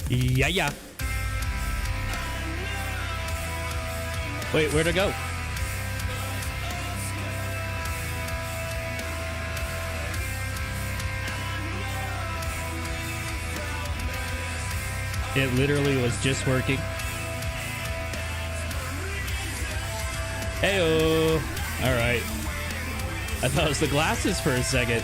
Yeah. Wait, where'd it go? It literally was just working. Heyo. All right. I thought it was the glasses for a second.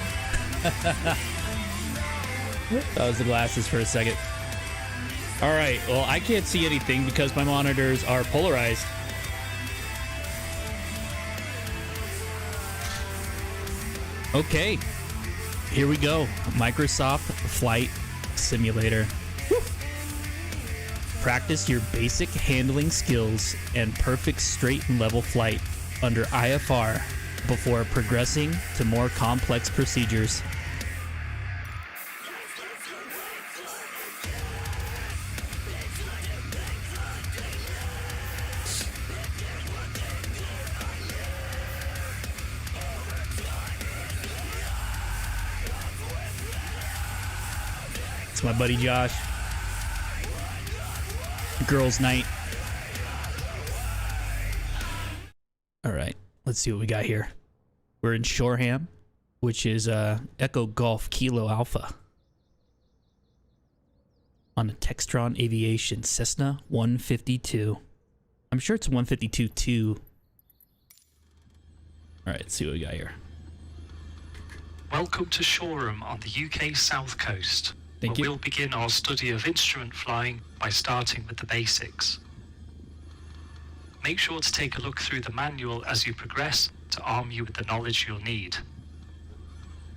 All right. Well, I can't see anything because my monitors are polarized. Okay. Here we go. Microsoft Flight Simulator. Woo. Practice your basic handling skills and perfect straight and level flight under IFR before progressing to more complex procedures. It's my buddy Josh. Girls' night. All right, let's see what we got here. We're in Shoreham, which is Echo Golf Kilo Alpha on a Textron Aviation Cessna 152. I'm sure it's 152-2. All right, let's see what we got here. Welcome to Shoreham on the UK South Coast. Thank you. We'll begin our study of instrument flying by starting with the basics. Make sure to take a look through the manual as you progress to arm you with the knowledge you'll need.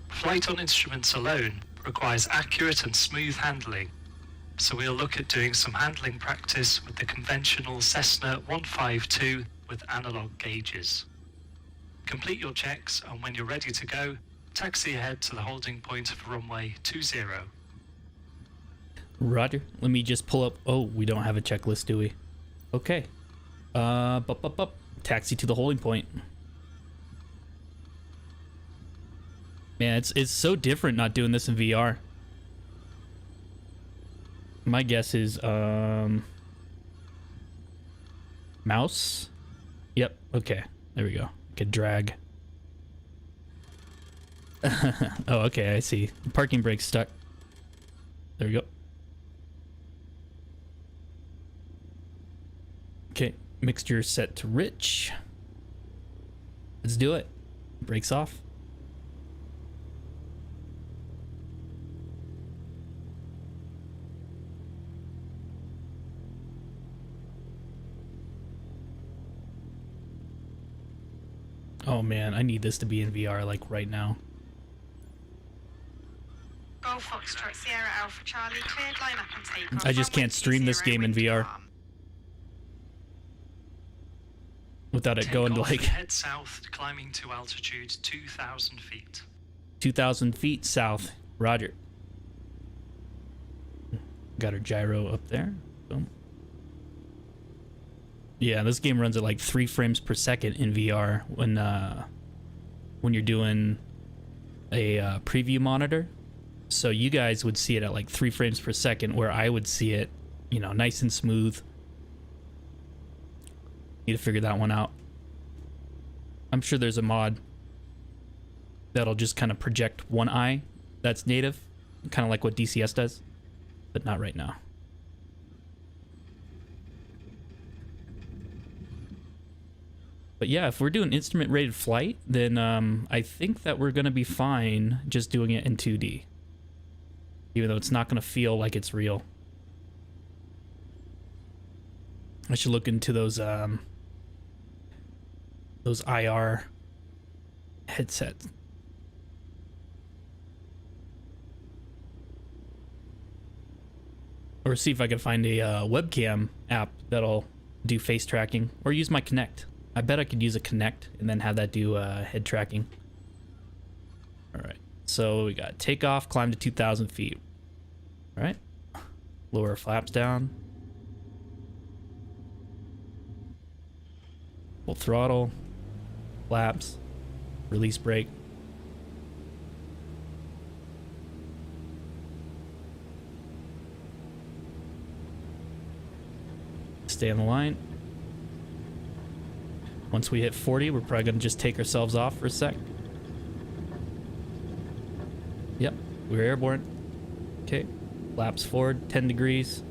Flight on instruments alone requires accurate and smooth handling, so we'll look at doing some handling practice with the conventional Cessna 152 with analog gauges. Complete your checks, and when you're ready to go, taxi ahead to the holding point for runway 20. Roger. Let me just pull up. Oh, we don't have a checklist, do we? Okay. Taxi to the holding point. Man, it's so different not doing this in VR. My guess is mouse. Yep. Okay. There we go. Could drag. Oh, okay. I see. The parking brake's stuck. There we go. Okay, mixture set to rich. Let's do it. Brakes off. Oh man, I need this to be in VR like right now. Golf Foxtrot Sierra Alpha Charlie cleared line up and take off. I just can't stream this game in VR. Without it going to like head south, climbing to altitude 2,000 feet. 2,000 feet south. Roger. Got our gyro up there. Boom. Yeah, this game runs at like 3 frames per second in VR when you're doing a preview monitor. So you guys would see it at like 3 frames per second, where I would see it, you know, nice and smooth. Need to figure that one out. I'm sure there's a mod that'll just kind of project one eye that's native, kind of like what DCS does, but not right now. But yeah, if we're doing instrument rated flight, then I think that we're gonna be fine just doing it in 2D, even though it's not gonna feel like it's real. I should look into those IR headsets. Or see if I can find a webcam app that'll do face tracking, or use my Kinect. I bet I could use a Kinect and then have that do head tracking. All right, so we got takeoff, climb to 2,000 feet. All right, lower flaps down. Full throttle, flaps, release brake. Stay on the line. Once we hit 40, we're probably gonna just take ourselves off for a sec. Yep, we're airborne. Okay, flaps forward 10 degrees.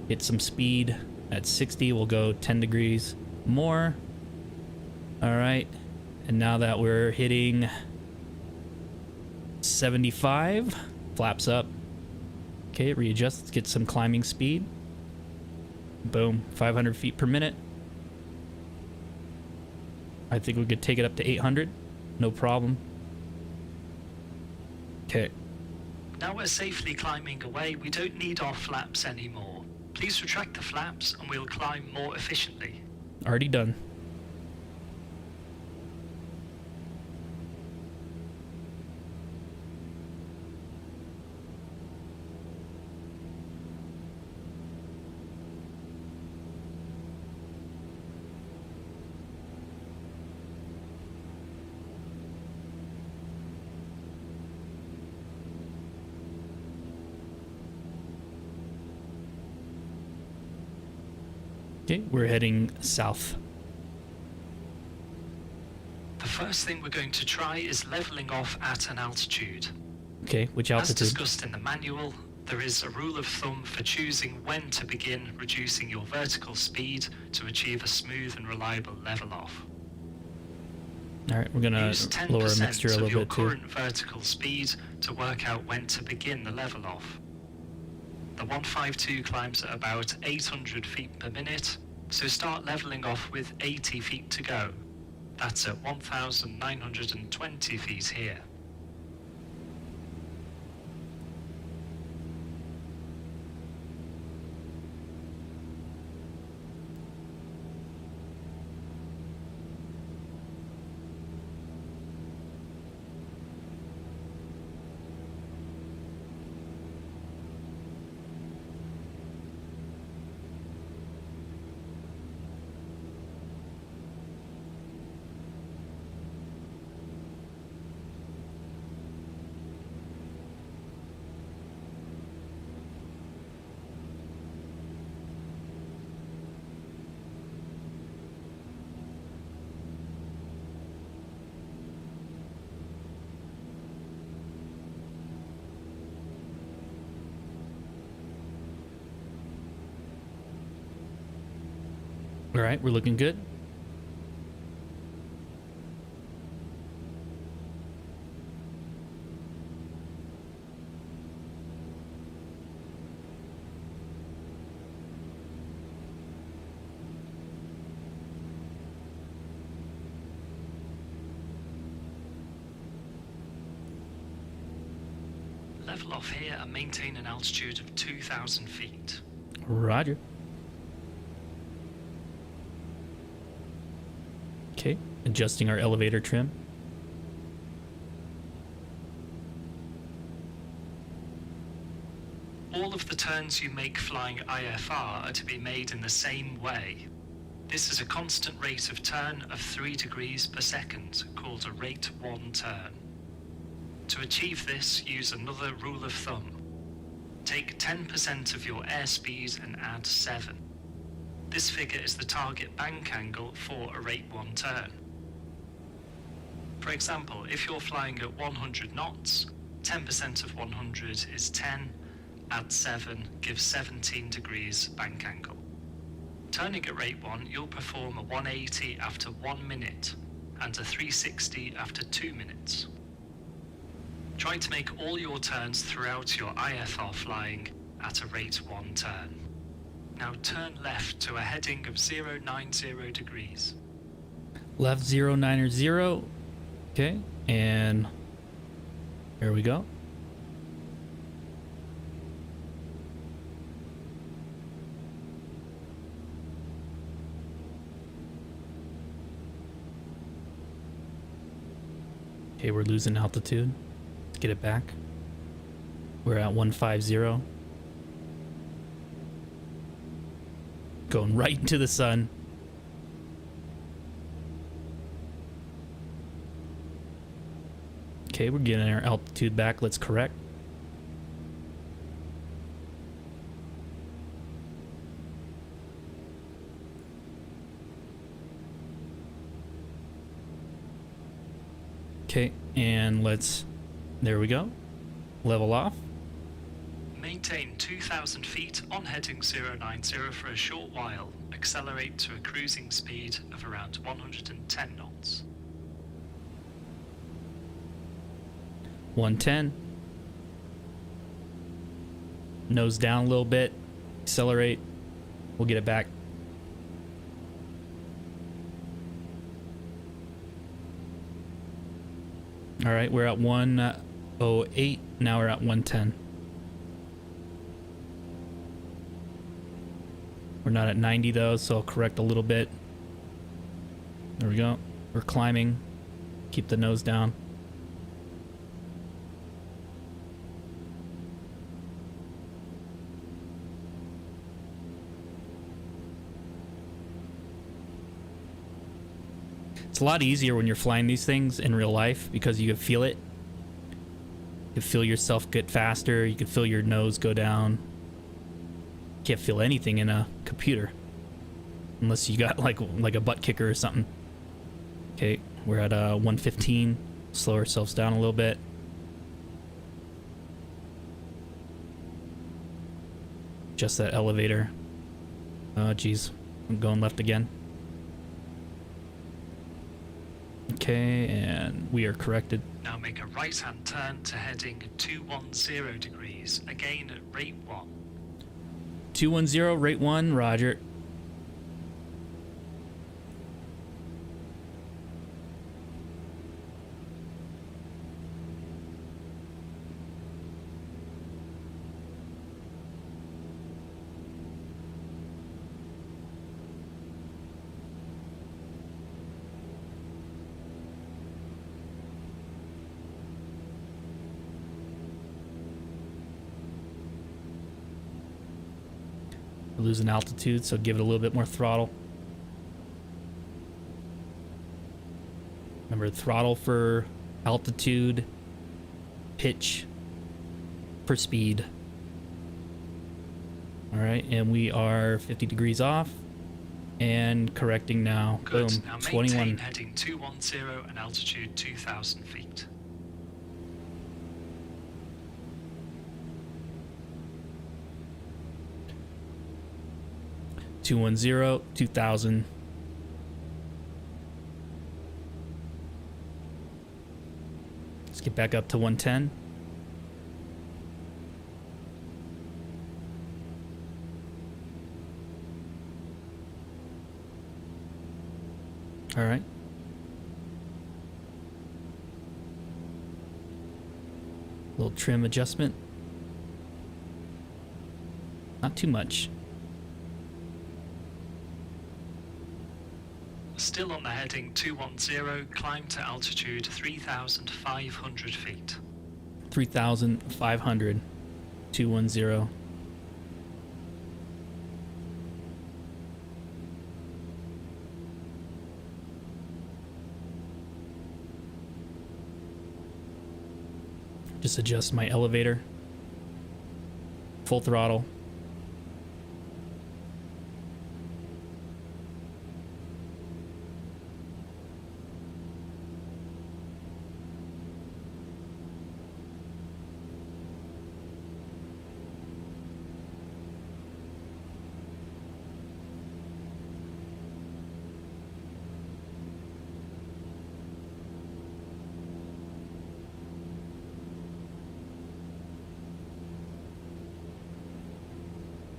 Hit some speed at 60, we'll go 10 degrees more. All right, and now that we're hitting 75, flaps up. Okay, readjust, let's get some climbing speed. Boom, 500 feet per minute. I think we could take it up to 800, no problem. Okay. Now we're safely climbing away, we don't need our flaps anymore. Please retract the flaps and we'll climb more efficiently. Already done. Okay, we're heading south. The first thing we're going to try is leveling off at an altitude. Okay, which As altitude? discussed in the manual, there is a rule of thumb for choosing when to begin reducing your vertical speed to achieve a smooth and reliable level off. All right, we're gonna Use lower our 10% mixture a of little your bit too. current vertical speed to work out when to begin the level off. The 152 climbs at about 800 feet per minute, so start leveling off with 80 feet to go. That's at 1,920 feet here. All right, we're looking good. Level off here and maintain an altitude of 2,000 feet. Roger. Okay, adjusting our elevator trim. All of the turns you make flying IFR are to be made in the same way. This is a constant rate of turn of 3 degrees per second, called a rate 1 turn. To achieve this, use another rule of thumb. Take 10% of your airspeed and add 7. This figure is the target bank angle for a rate 1 turn. For example, if you're flying at 100 knots, 10% of 100 is 10, add 7 gives 17 degrees bank angle. Turning at rate 1, you'll perform a 180 after 1 minute and a 360 after 2 minutes. Try to make all your turns throughout your IFR flying at a rate 1 turn. Now turn left to a heading of 090 degrees. Left 090. Okay, and here we go. Okay, we're losing altitude. Let's get it back. We're at 150. Going right into the sun. Okay, we're getting our altitude back. Let's correct. Okay, and there we go. Level off. Maintain 2,000 feet on heading 090 for a short while. Accelerate to a cruising speed of around 110 knots. 110. Nose down a little bit. Accelerate. We'll get it back. All right, we're at 108. Now we're at 110. We're not at 90 though, so I'll correct a little bit. There we go. We're climbing. Keep the nose down. It's a lot easier when you're flying these things in real life because you can feel it. You can feel yourself get faster. You can feel your nose go down. You can't feel anything in a computer unless you got like a butt kicker or something. Okay, we're at 115. Slow ourselves down a little bit. Just that elevator. Oh, geez. I'm going left again. Okay, and we are corrected. Now make a right-hand turn to heading 210 degrees, again at rate 1. 210, rate 1, roger. Losing altitude, so give it a little bit more throttle. Remember, throttle for altitude, pitch for speed. All right, and we are 50 degrees off and correcting now. Good. Boom. Now 21. maintain heading 210 and altitude 2,000 feet. Two 2,000. Let's get back up to 110. All right. Little trim adjustment. Not too much. Still on the heading 210, climb to altitude 3,500 feet. 3,500. 210. Just adjust my elevator. Full throttle.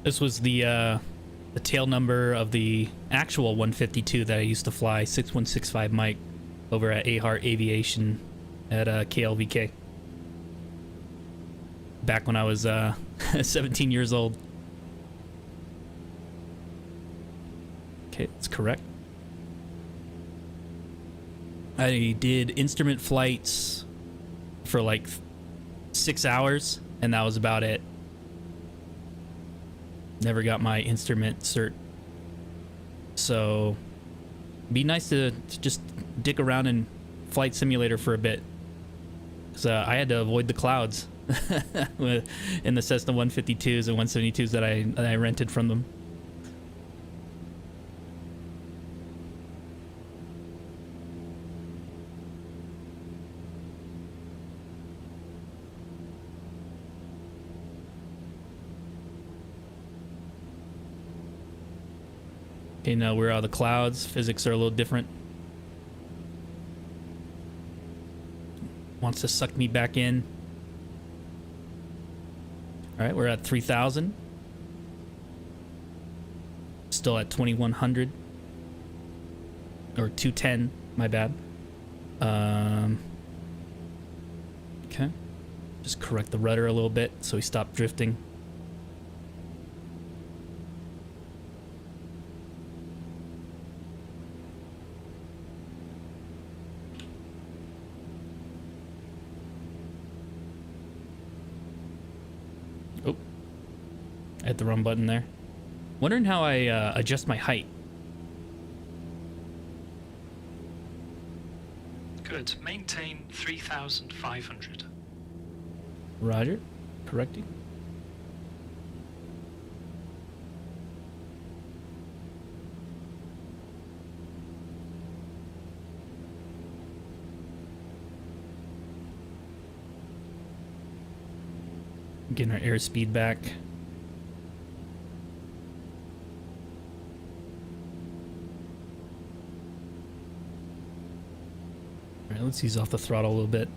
This was the tail number of the actual 152 that I used to fly, 6165 Mike, over at Ahart Aviation at KLVK. Back when I was 17 years old. Okay, that's correct. I did instrument flights for like 6 hours, and that was about it. Never got my instrument cert. So be nice to just dick around in Flight Simulator for a bit. So I had to avoid the clouds in the Cessna 152s and 172s that I rented from them. Okay, now we're out of the clouds. Physics are a little different. Wants to suck me back in. All right, we're at 3,000. Still at 2,100. Or 210, my bad. Okay. Just correct the rudder a little bit so we stop drifting. Oh. I hit the wrong button there. Wondering how I adjust my height. Good. Maintain 3,500. Roger. Correcting. Getting our airspeed back. All right, let's ease off the throttle a little bit.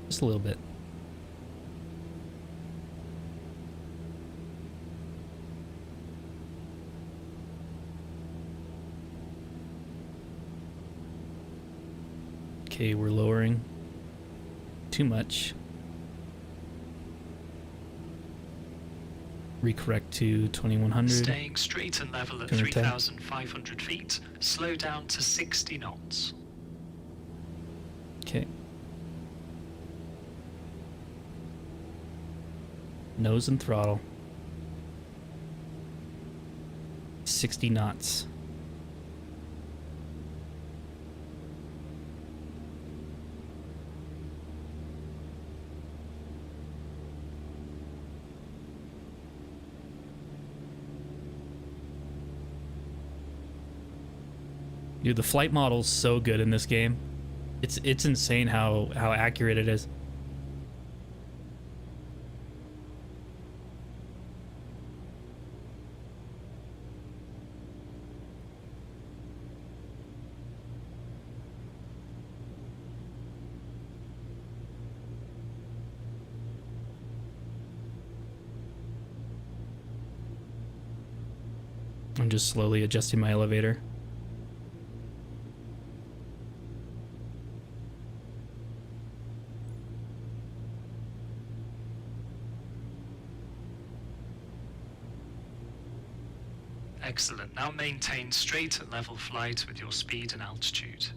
Just a little bit. Okay, we're lowering. Too much. Recorrect to 2,100. Staying straight and level at 210. 3,500 feet. Slow down to 60 knots. Okay. Nose and throttle. 60 knots. Dude, the flight model's so good in this game. It's insane how accurate it is. I'm just slowly adjusting my elevator. Excellent. Now maintain straight and level flight with your speed and altitude.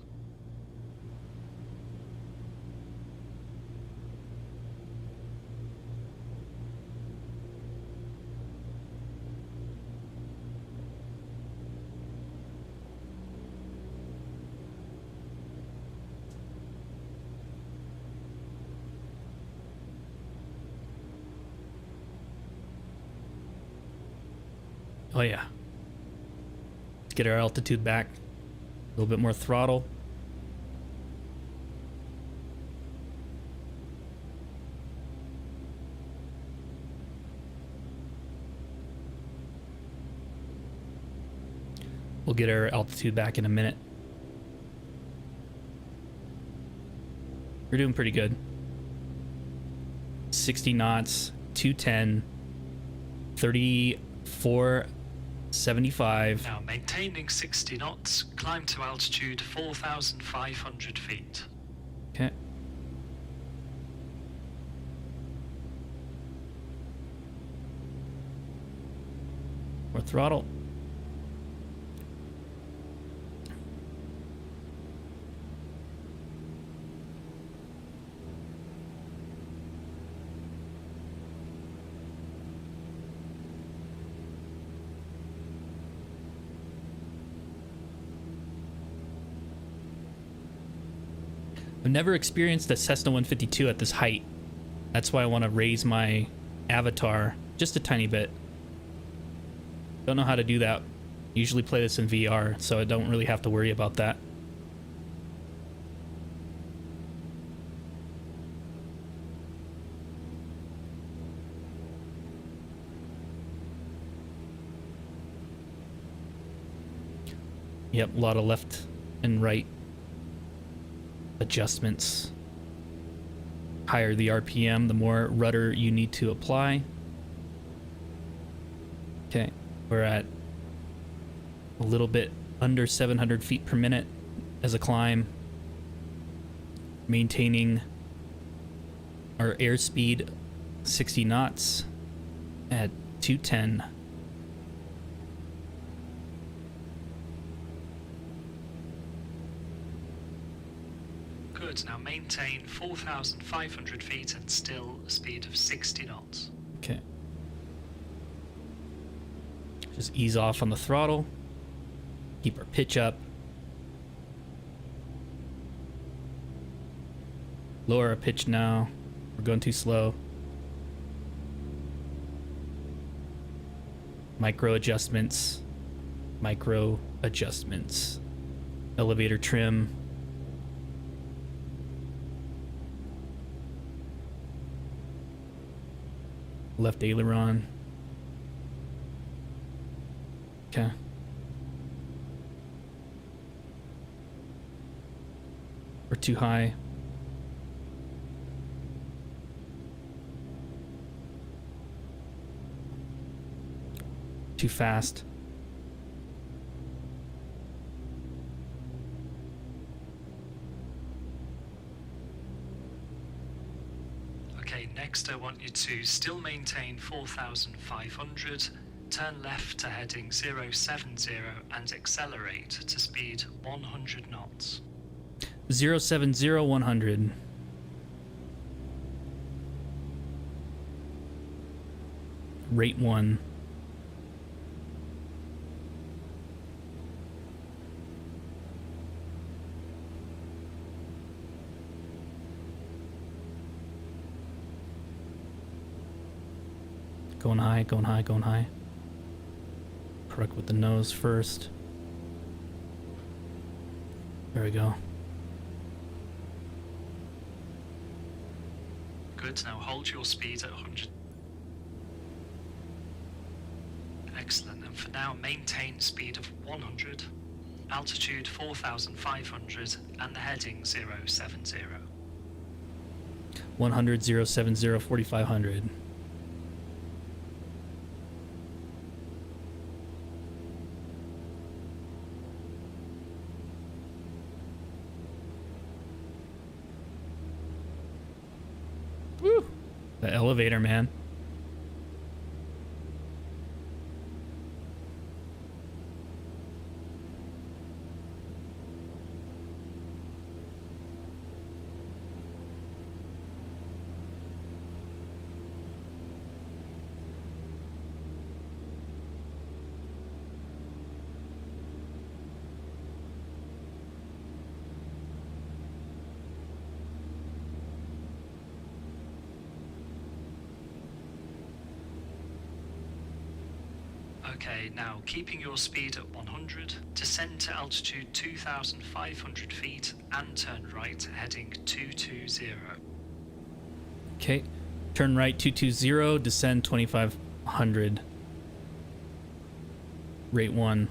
Oh yeah. Let's get our altitude back. A little bit more throttle. We'll get our altitude back in a minute. We're doing pretty good. 60 knots, 210, 3475. Now maintaining 60 knots, climb to altitude 4,500 feet. Okay. More throttle. I've never experienced a Cessna 152 at this height. That's why I want to raise my avatar just a tiny bit. Don't know how to do that. Usually play this in VR, so I don't really have to worry about that. Yep, a lot of left and right adjustments. Higher the RPM, the more rudder you need to apply. Okay, we're at a little bit under 700 feet per minute as a climb. Maintaining our airspeed 60 knots at 210. Good. Now maintain 4,500 feet and still a speed of 60 knots. Okay. Just ease off on the throttle. Keep our pitch up. Lower our pitch now. We're going too slow. Micro adjustments. Micro adjustments. Elevator trim. Left aileron. Okay. We're too high. Too fast. Okay, next I want you to still maintain 4,500, turn left to heading 070 and accelerate to speed 100 knots. 070 100. Rate 1. Going high, going high, going high. Correct with the nose first. There we go. Good, now hold your speed at 100. Excellent, and for now maintain speed of 100, altitude 4,500 and the heading 070. 100, 070, 4500. Woo! The elevator, man. Okay, now keeping your speed at 100, descend to altitude 2,500 feet and turn right heading 220. Okay. Turn right 220, descend 2500. Rate 1.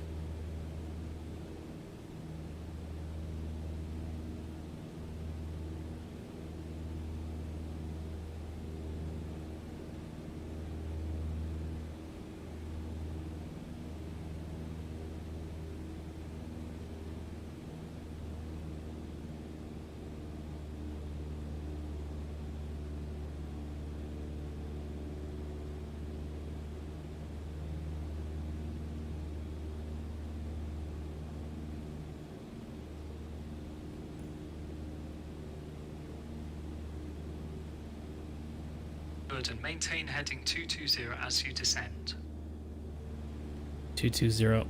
Good, and maintain heading 220 as you descend. 220.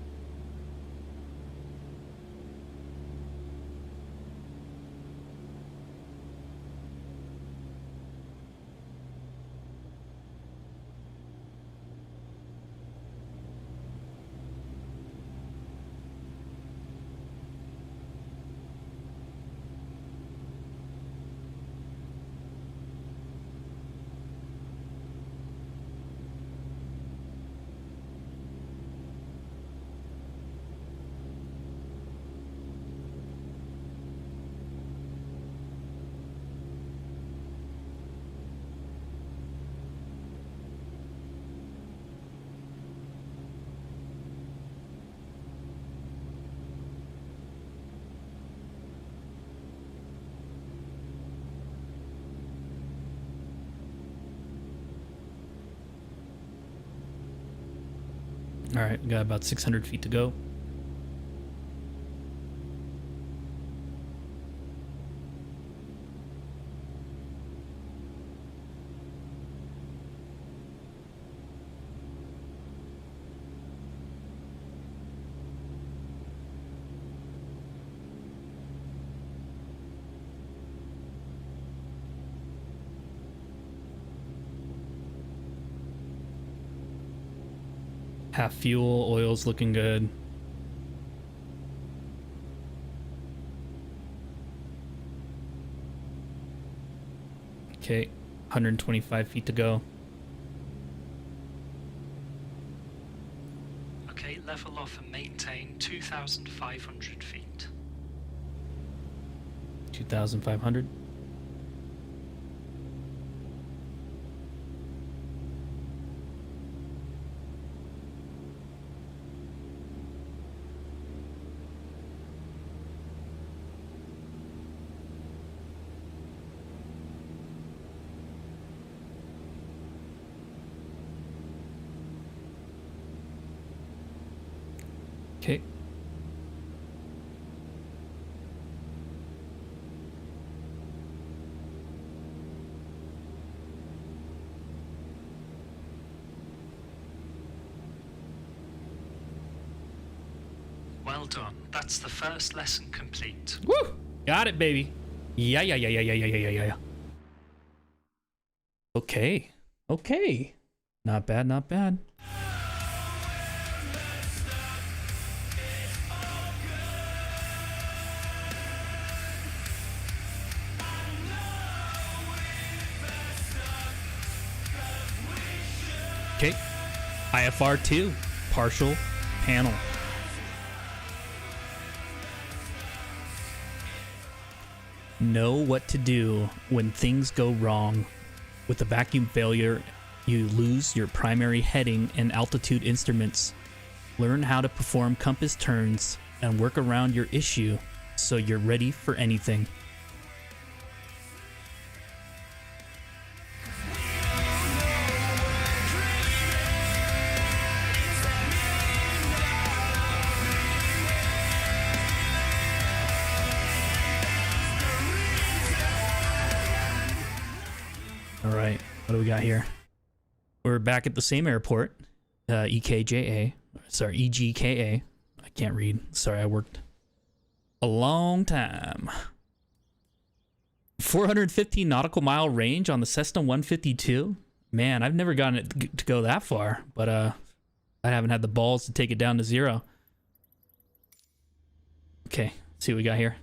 All right, we got about 600 feet to go. Half fuel, oil's looking good. Okay, 125 feet to go. Okay, level off and maintain 2,500 feet. 2,500. Okay. Well done. That's the first lesson complete. Woo! Got it, baby. Yeah. Okay. Okay. Not bad, not bad. Okay. IFR2, partial panel. Know what to do when things go wrong. With a vacuum failure, you lose your primary heading and altitude instruments. Learn how to perform compass turns and work around your issue so you're ready for anything. All right, what do we got here? We're back at the same airport, EGKA. I can't read. Sorry, I worked a long time. 415 nautical mile range on the Cessna 152. Man, I've never gotten it to go that far, but I haven't had the balls to take it down to 0. Okay, let's see what we got here.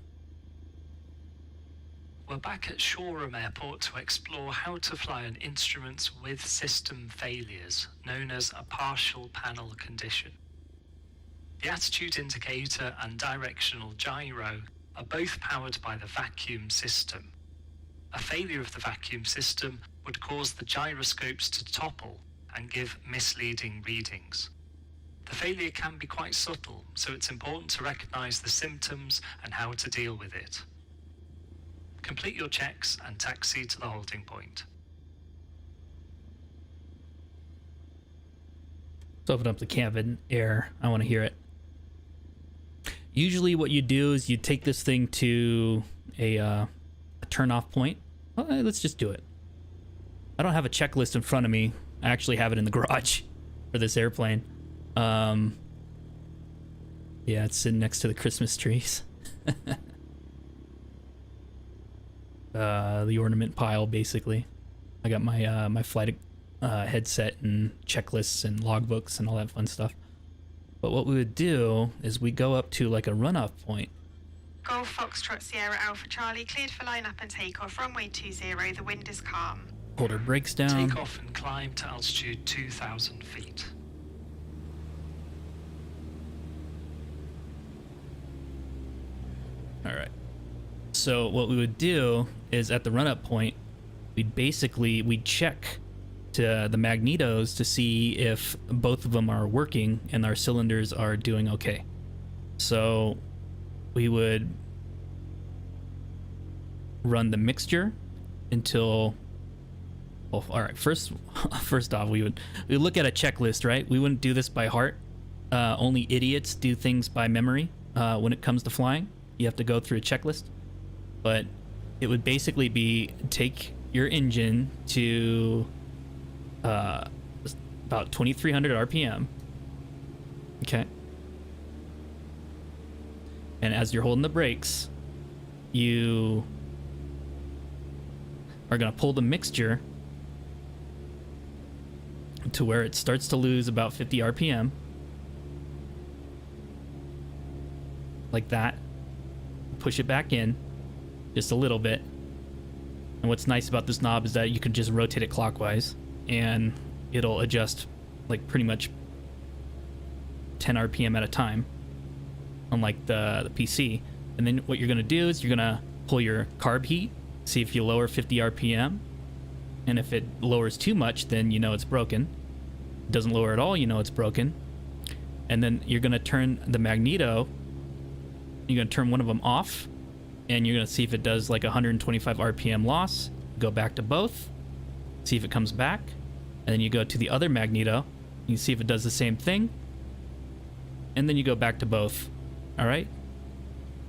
We're back at Shoreham Airport to explore how to fly on instruments with system failures, known as a partial panel condition. The attitude indicator and directional gyro are both powered by the vacuum system. A failure of the vacuum system would cause the gyroscopes to topple and give misleading readings. The failure can be quite subtle, so it's important to recognize the symptoms and how to deal with it. Complete your checks and taxi to the holding point. Let's open up the cabin air. I want to hear it. Usually what you do is you take this thing to a turn-off point. Well, let's just do it. I don't have a checklist in front of me. I actually have it in the garage for this airplane. Yeah, it's sitting next to the Christmas trees. The ornament pile, basically. I got my my flight headset and checklists and logbooks and all that fun stuff. But what we would do is we go up to like a runoff point. Golf Foxtrot Sierra Alpha Charlie cleared for line up and takeoff. Runway 20. The wind is calm. Hold our brakes down. Take off and climb to altitude 2,000 feet. All right. So what we would do is at the run-up point, we'd check to the magnetos to see if both of them are working and our cylinders are doing okay. So we would run the mixture until, well, all right, first off, we would look at a checklist, right? We wouldn't do this by heart. only idiots do things by memory when it comes to flying. You have to go through a checklist. But it would basically be take your engine to about 2,300 RPM. Okay. And as you're holding the brakes, you are going to pull the mixture to where it starts to lose about 50 RPM. Like that. Push it back in just a little bit. And what's nice about this knob is that you can just rotate it clockwise and it'll adjust like pretty much 10 RPM at a time, unlike the PC. And then what you're going to do is you're going to pull your carb heat, see if you lower 50 RPM. And if it lowers too much, then you know it's broken. It doesn't lower at all, you know it's broken. And then you're going to turn the magneto, you're going to turn one of them off, and you're going to see if it does like 125 RPM loss. Go back to both, see if it comes back, and then you go to the other magneto, you see if it does the same thing, and then you go back to both. All right,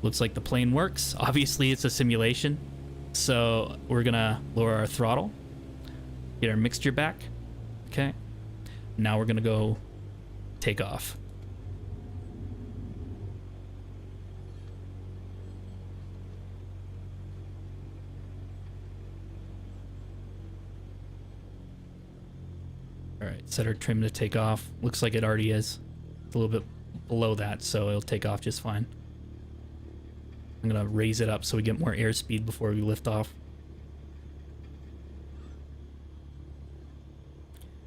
looks like the plane works. Obviously it's a simulation, so we're gonna lower our throttle, get our mixture back. Okay, now we're gonna go take off. All right, set our trim to take off. Looks like it already is. It's a little bit below that, so it'll take off just fine. I'm gonna raise it up so we get more airspeed before we lift off.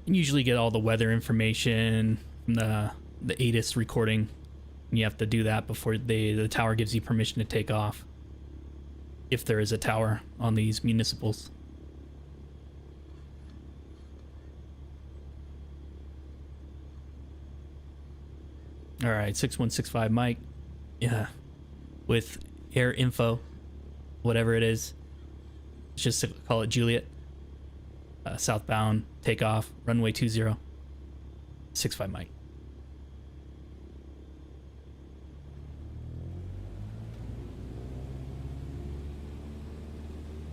You usually get all the weather information from the ATIS recording. And you have to do that before the tower gives you permission to take off. If there is a tower on these municipals. All right, 6165 mic, yeah, with air info, whatever it is. Let's just call it Juliet. Southbound, takeoff, runway 20, 65 mic.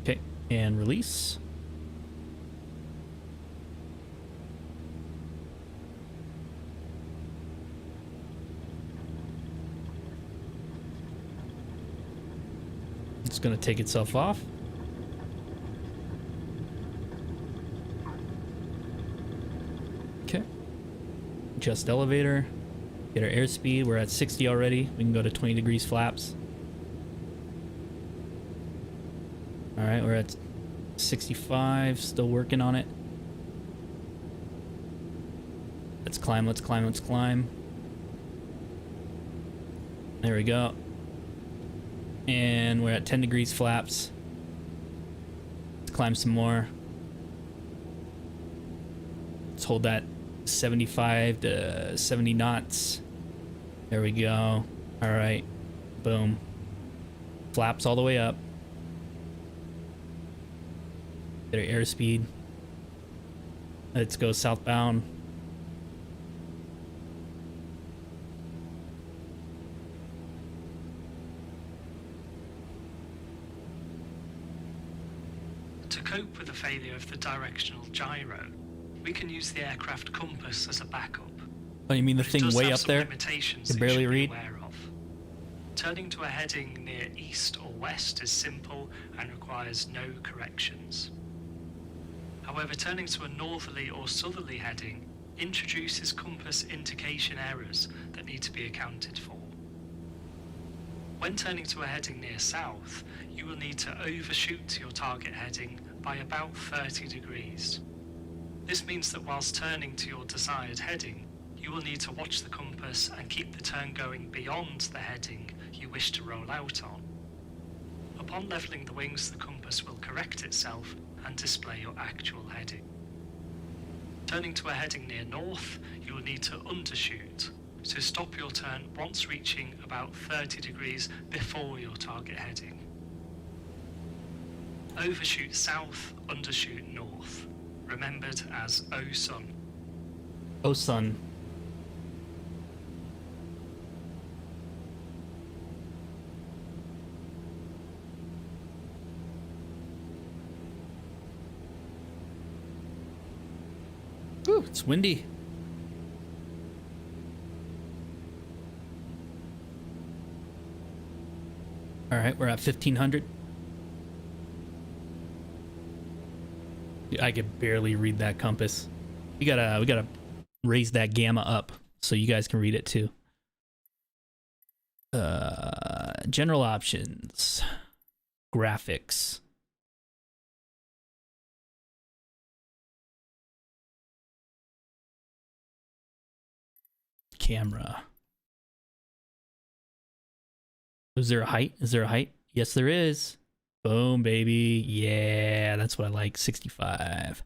Okay, and release. It's going to take itself off. Okay. Adjust elevator. Get our airspeed. We're at 60 already. We can go to 20 degrees flaps. All right, we're at 65. Still working on it. Let's climb, let's climb, let's climb. There we go. And we're at 10 degrees flaps. Let's climb some more. Let's hold that 75 to 70 knots. There we go. All right. Boom. Flaps all the way up. Get our airspeed. Let's go southbound. To cope with the failure of the directional gyro, we can use the aircraft compass as a backup. Oh, you mean the But it thing does way have up some there? limitations You that barely should be read? aware of. Turning to a heading near east or west is simple and requires no corrections. However, turning to a northerly or southerly heading introduces compass indication errors that need to be accounted for. When turning to a heading near south, you will need to overshoot your target heading by about 30 degrees. This means that whilst turning to your desired heading, you will need to watch the compass and keep the turn going beyond the heading you wish to roll out on. Upon levelling the wings, the compass will correct itself and display your actual heading. Turning to a heading near north, you will need to undershoot, so stop your turn once reaching about 30 degrees before your target heading. Overshoot south, undershoot north, remembered as O Sun. Oh, sun. Woo, it's windy. All right, we're at 1500. I could barely read that compass. We gotta raise that gamma up so you guys can read it too. General options, graphics. Camera. Is there a height? Is there a height? Yes, there is. Boom, baby. Yeah, that's what I like. 65.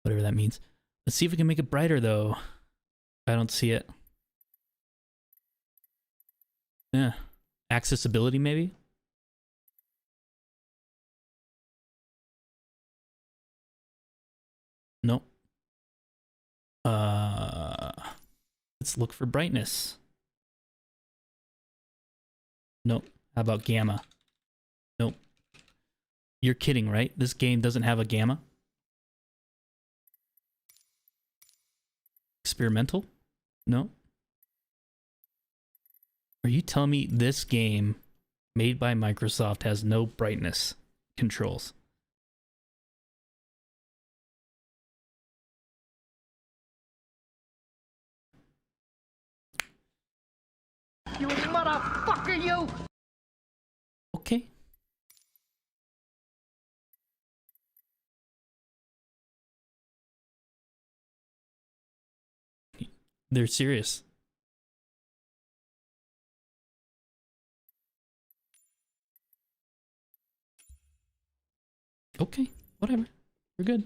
Whatever that means. Let's see if we can make it brighter, though. I don't see it. Yeah. Accessibility, maybe? Nope. Let's look for brightness. Nope. How about gamma? Nope. You're kidding, right? This game doesn't have a gamma? Experimental? No. Are you telling me this game made by Microsoft has no brightness controls? You motherfucker, you! Okay. They're serious. Okay, whatever. We're good.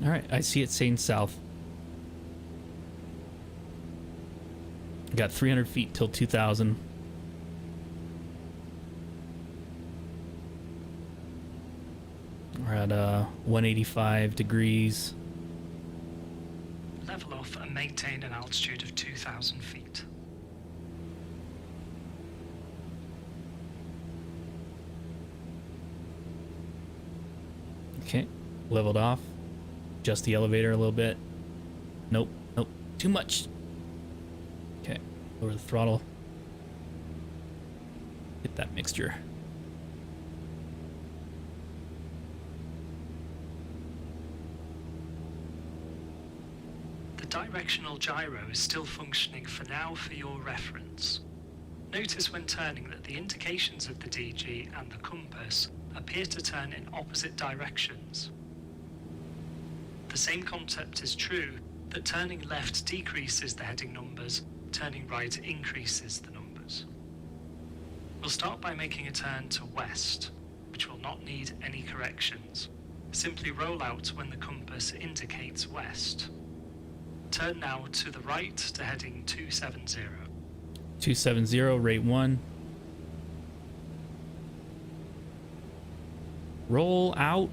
All right, I see it saying south. Got 300 feet till 2000. We're at 185 degrees. Level off and maintain an altitude of 2,000 feet. Okay, leveled off. Adjust the elevator a little bit. Nope, nope, too much. Okay, lower the throttle. Hit that mixture. The directional gyro is still functioning for now for your reference. Notice when turning that the indications of the DG and the compass appear to turn in opposite directions. The same concept is true, that turning left decreases the heading numbers, turning right increases the numbers. We'll start by making a turn to west, which will not need any corrections. Simply roll out when the compass indicates west. Turn now to the right to heading 270. 270, rate 1. Roll out.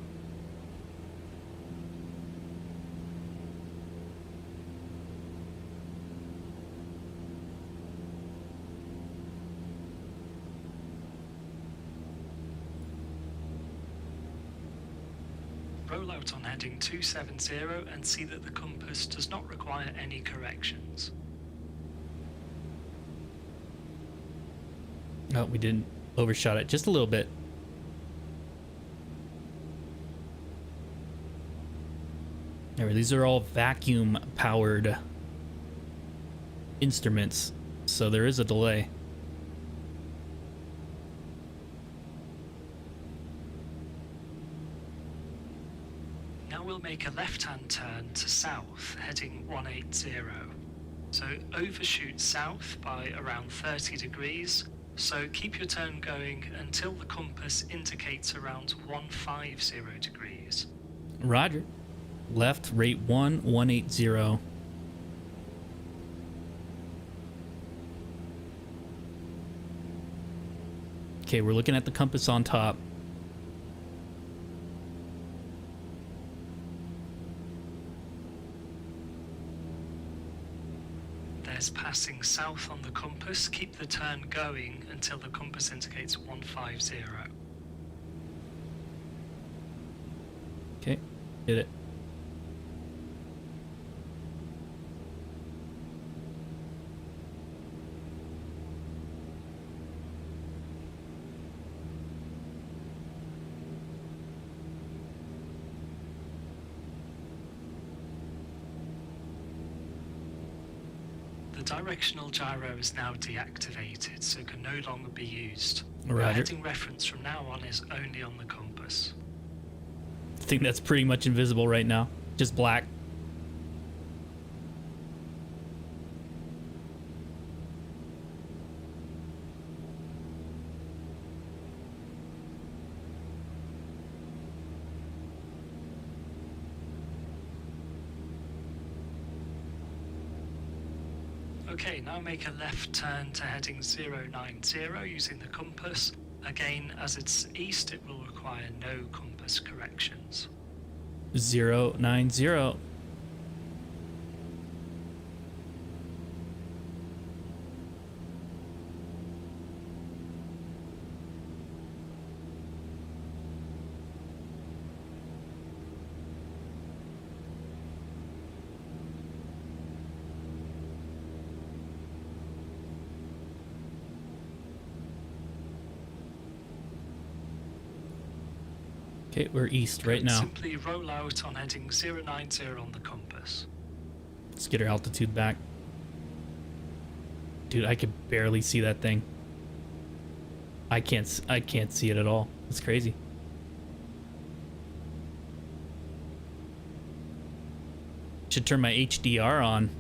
Roll out on heading 270 and see that the compass does not require any corrections. Oh, we didn't overshot it just a little bit. There, these are all vacuum powered instruments, so there is a delay. Now we'll make a left-hand turn to south, heading 180. So overshoot south by around 30 degrees. So keep your turn going until the compass indicates around 150 degrees. Roger. Left, rate 1, 180. Okay, we're looking at the compass on top. There's passing starting south on the compass, keep the turn going until the compass indicates 150. Okay, hit it. The directional gyro is now deactivated, so can no longer be used. Roger. The heading reference from now on is only on the compass. I think that's pretty much invisible right now. Just black. Okay, now make a left turn to heading 090 using the compass. Again, as it's east, it will require no compass corrections. 090. Okay, we're east right now. Simply roll out on heading 090 on the compass. Let's get our altitude back. Dude, I could barely see that thing. I can't see it at all. It's crazy. Should turn my HDR on.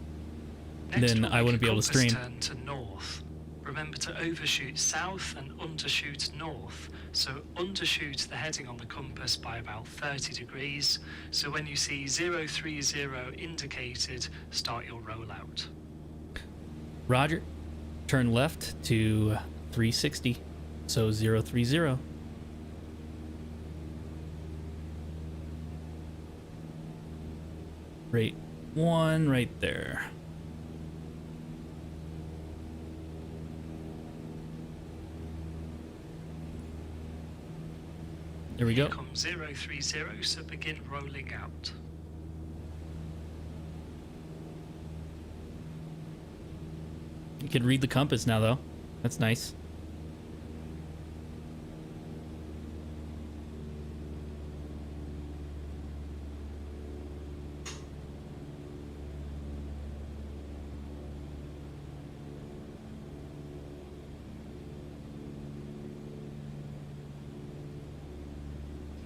Next, Then we'll I wouldn't make be a able to compass stream. Turn to north. Remember to overshoot south and undershoot north. So undershoot the heading on the compass by about 30 degrees. So when you see 030 indicated, start your rollout. Roger. Turn left to 360. So 030. Rate 1 right there. There we go. Here comes 030, so begin rolling out. You can read the compass now, though. That's nice.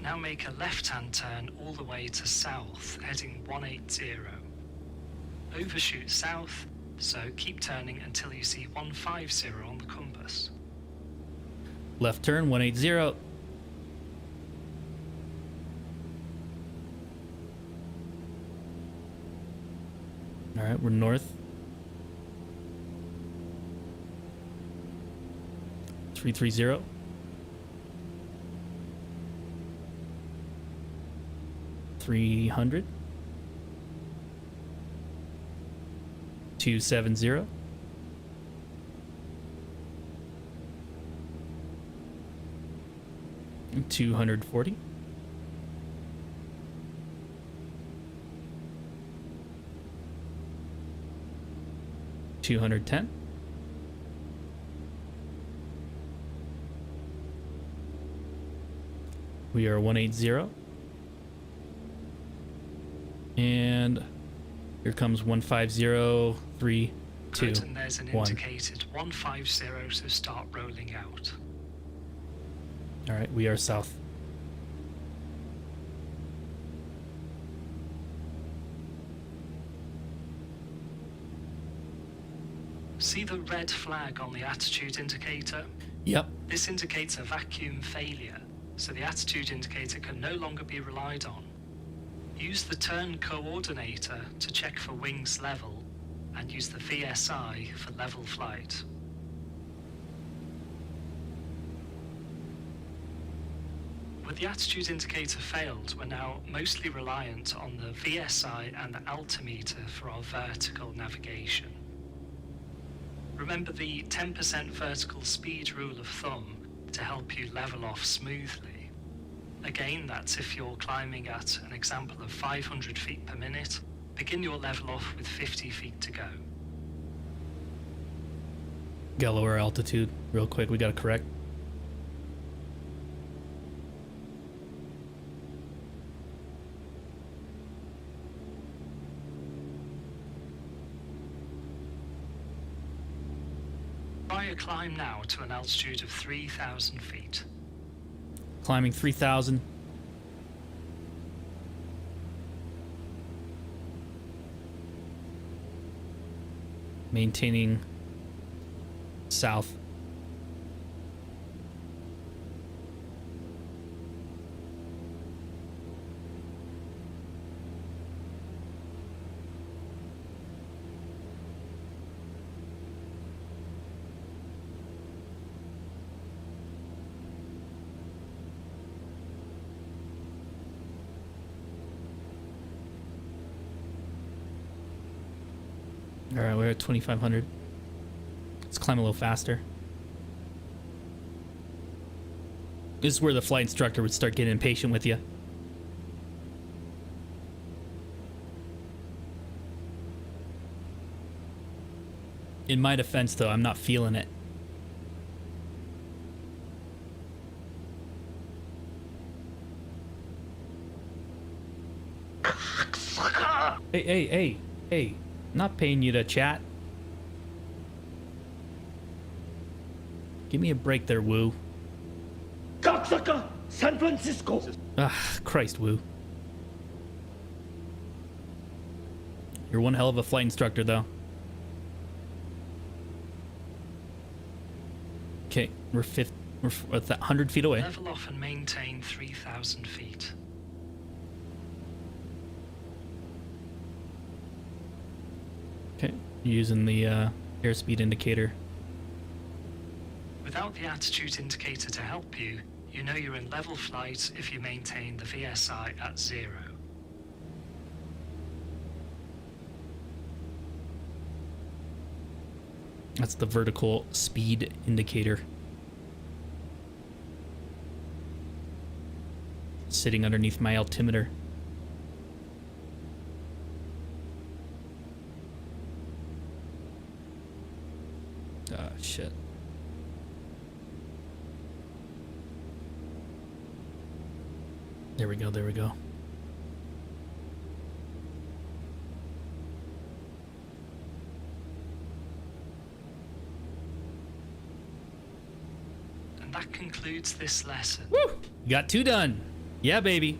Now make a left-hand turn all the way to south, heading 180. Overshoot south, so keep turning until you see 150 on the compass. Left turn, 180. All right, we're north. 330. $300. 270. 240. 210. We are 180. And here comes 150, 3, 2, Good, and there's an 1. indicated 150, so start rolling out. All right, we are south. See the red flag on the attitude indicator? Yep. This indicates a vacuum failure, so the attitude indicator can no longer be relied on. Use the turn coordinator to check for wings level, and use the VSI for level flight. With the attitude indicator failed, we're now mostly reliant on the VSI and the altimeter for our vertical navigation. Remember the 10% vertical speed rule of thumb to help you level off smoothly. Again, that's if you're climbing at an example of 500 feet per minute, begin your level off with 50 feet to go. Gotta lower altitude real quick. We gotta correct. Try a climb now to an altitude of 3,000 feet. Climbing 3,000. Maintaining south. All right, we're at 2,500. Let's climb a little faster. This is where the flight instructor would start getting impatient with you. In my defense, though, I'm not feeling it. Hey. Not paying you to chat. Give me a break there, Woo. Cocksucker! San Francisco! Ah, Christ, Woo. You're one hell of a flight instructor, though. Okay, we're 100 feet away. Level off and maintain 3,000 feet. Okay, using the airspeed indicator. Without the attitude indicator to help you, you know you're in level flight if you maintain the VSI at 0. That's the vertical speed indicator. Sitting underneath my altimeter. Ah, shit. There we go, there we go. And that concludes this lesson. Woo! Got 2 done. Yeah, baby.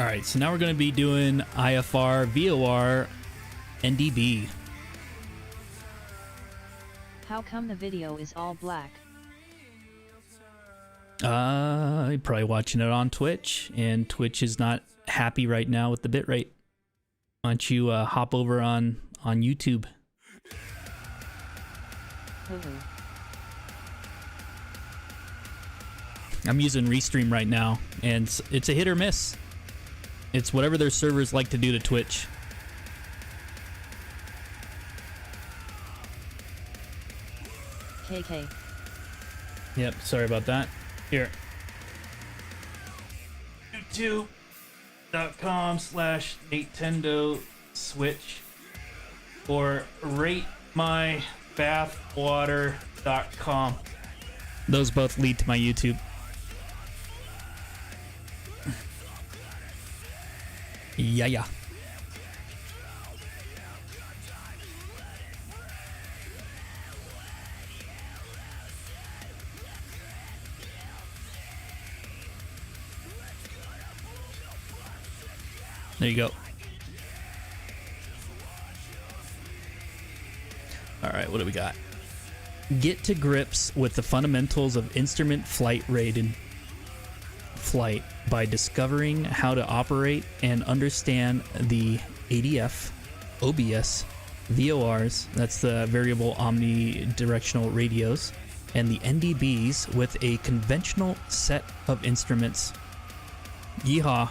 All right, so now we're going to be doing IFR, VOR, NDB. How come the video is all black? You're probably watching it on Twitch, and Twitch is not happy right now with the bitrate. Why don't you hop over on YouTube? Hoo-hoo. I'm using Restream right now, and it's a hit or miss. It's whatever their servers like to do to Twitch. KK. Yep, sorry about that. Here. youtube.com/NatendoSwitch or ratemybathwater.com. Those both lead to my YouTube. Yeah. There you go. All right, what do we got? Get to grips with the fundamentals of instrument flight rated flight by discovering how to operate and understand the ADF, OBS, VORs, that's the variable omnidirectional radios, and the NDBs with a conventional set of instruments. Yeehaw.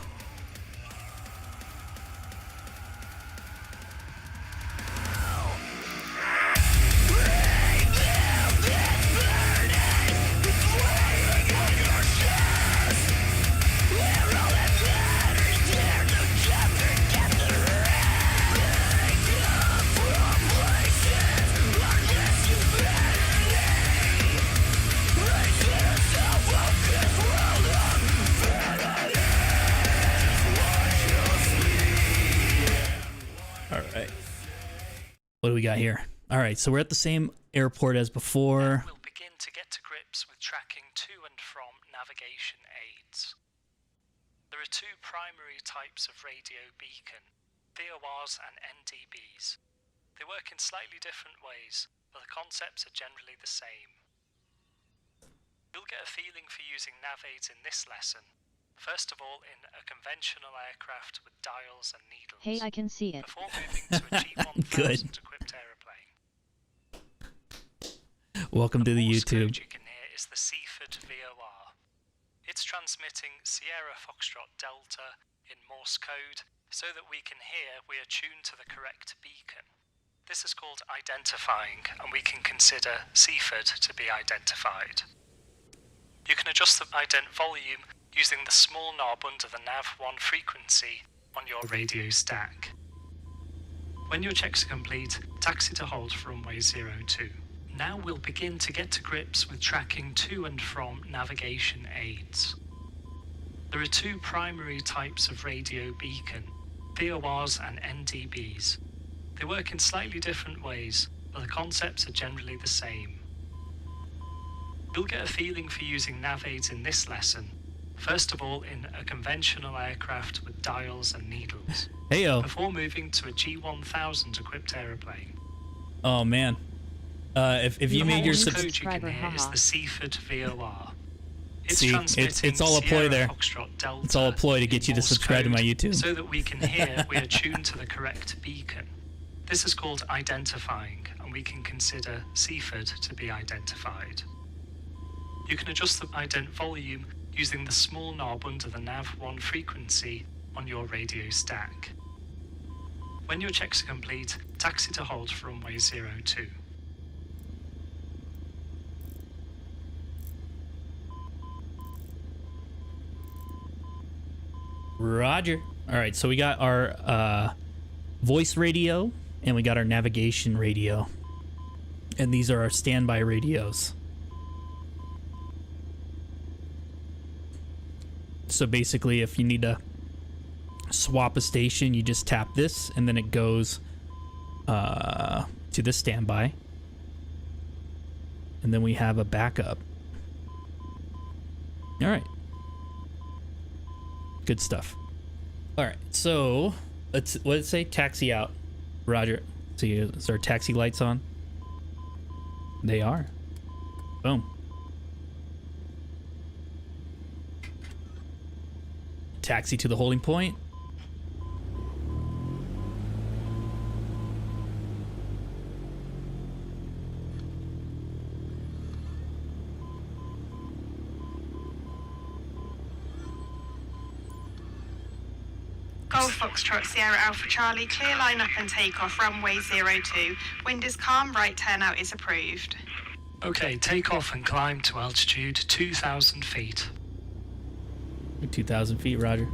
What do we got here? All right, so we're at the same airport as before. We'll begin to get to grips with tracking to and from navigation aids. There are two primary types of radio beacon, VORs and NDBs. They work in slightly different ways, but the concepts are generally the same. You'll get a feeling for using nav aids in this lesson. First of all, in a conventional aircraft with dials and needles. Hey, I can see it. Before moving to a G1000 equipped aeroplane. Welcome to the Morse YouTube. code you can hear is the Seaford VOR. It's transmitting Sierra Foxtrot Delta in Morse code so that we can hear we are tuned to the correct beacon. This is called identifying, and we can consider Seaford to be identified. You can adjust the ident volume using the small knob under the nav1 frequency on your radio stack. When your checks are complete, taxi to hold for runway 02. Now we'll begin to get to grips with tracking to and from navigation aids. There are two primary types of radio beacon, VORs and NDBs. They work in slightly different ways, but the concepts are generally the same. You'll get a feeling for using nav aids in this lesson. First of all, in a conventional aircraft with dials and needles. Heyo. Before moving to a G1000 equipped aeroplane. Oh man. If you made your Morse subs- code you can hear is the Seaford VOR. It's See, transmitting it's all a ploy Sierra there. Foxtrot Delta It's all a ploy to get in you to Morse subscribe to my code YouTube. so that we can hear we are tuned to the correct beacon. This is called identifying, and we can consider Seaford to be identified. You can adjust the ident volume using the small knob under the nav1 frequency on your radio stack. When your checks are complete, taxi to hold for runway 02. Roger. All right, so we got our voice radio and we got our navigation radio. And these are our standby radios. So basically, if you need to swap a station, you just tap this and then it goes to the standby. And then we have a backup. All right. Good stuff. All right, so what did it say? Taxi out. Roger. So is our taxi lights on? They are. Boom. Taxi to the holding point. Golf Foxtrot Sierra Alpha Charlie, clear line up and take off, runway 02. Wind is calm, right turnout is approved. Okay, take off and climb to altitude 2,000 feet. 2,000 feet, Roger.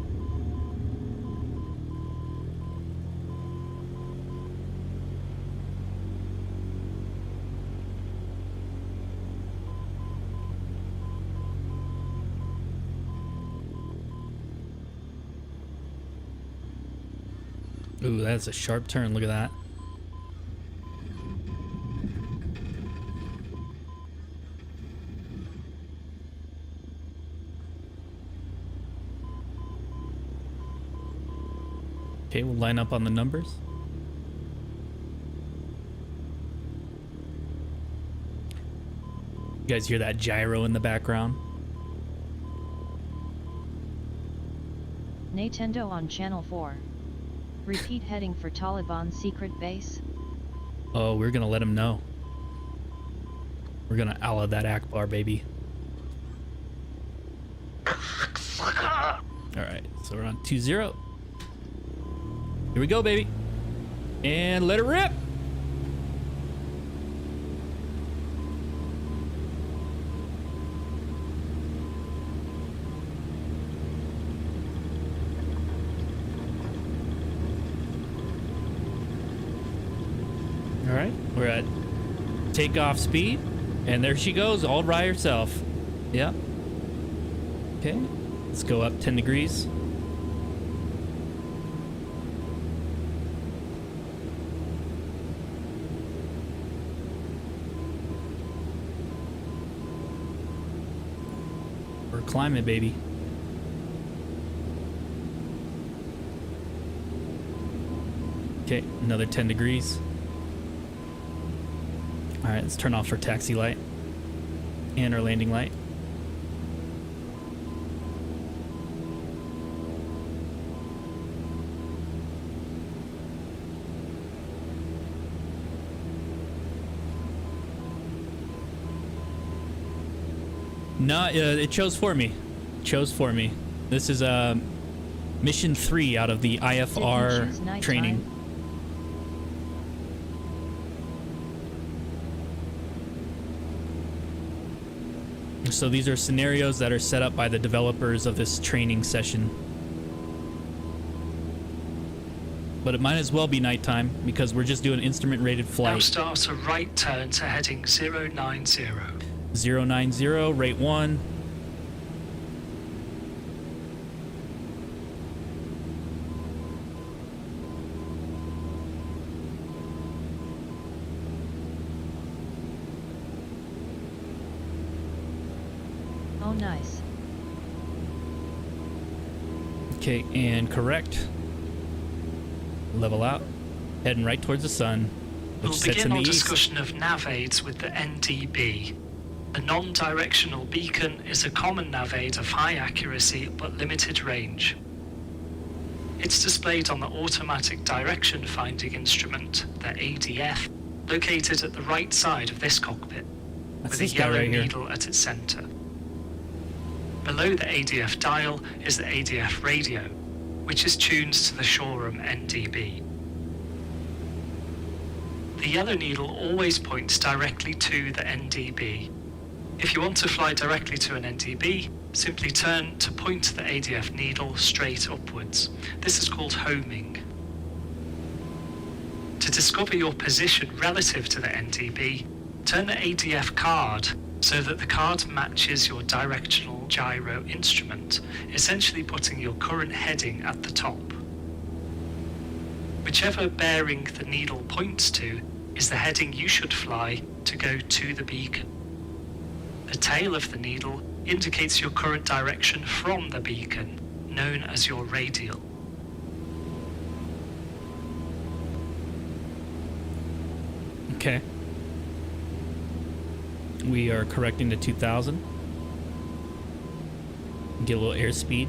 Ooh, that's a sharp turn. Look at that. Okay, we'll line up on the numbers. You guys hear that gyro in the background? Nintendo on Channel 4. Repeat heading for Taliban secret base. Oh, we're gonna let him know. We're gonna Allah that Akbar, baby. Alright, so we're on 2-0. Here we go, baby. And let it rip. Alright, we're at takeoff speed. And there she goes, all by herself. Yep. Okay, let's go up 10 degrees. We're climbing, baby. Okay, another 10 degrees. All right, let's turn off our taxi light and our landing light. No, it chose for me. This is mission 3 out of the IFR training. So these are scenarios that are set up by the developers of this training session. But it might as well be nighttime because we're just doing instrument rated flight. Now start a right turn to heading 090. 090, rate 1. Oh, nice. Okay, and correct. Level out. Heading right towards the sun, which We'll sets begin in the our east. discussion of nav aids with the NDB. A non-directional beacon is a common nav aid of high accuracy but limited range. It's displayed on the automatic direction finding instrument, the ADF, located at the right side of this cockpit, That's with this a guy yellow right here. needle at its center. Below the ADF dial is the ADF radio, which is tuned to the Shoreham NDB. The yellow needle always points directly to the NDB. If you want to fly directly to an NDB, simply turn to point the ADF needle straight upwards. This is called homing. To discover your position relative to the NDB, turn the ADF card so that the card matches your directional gyro instrument, essentially putting your current heading at the top. Whichever bearing the needle points to is the heading you should fly to go to the beacon. The tail of the needle indicates your current direction from the beacon, known as your radial. Okay. We are correcting to 2000. Get a little airspeed.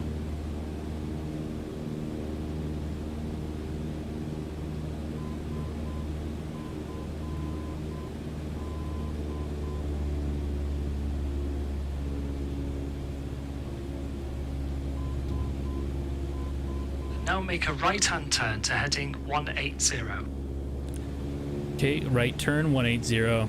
Now make a right-hand turn to heading 180. Okay, right turn 180.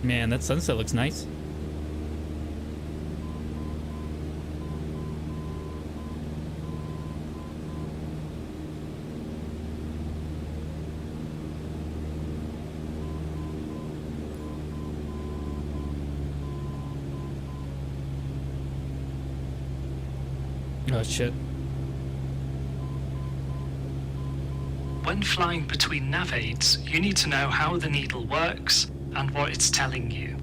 Man, that sunset looks nice. Oh shit. When flying between nav aids, you need to know how the needle works and what it's telling you.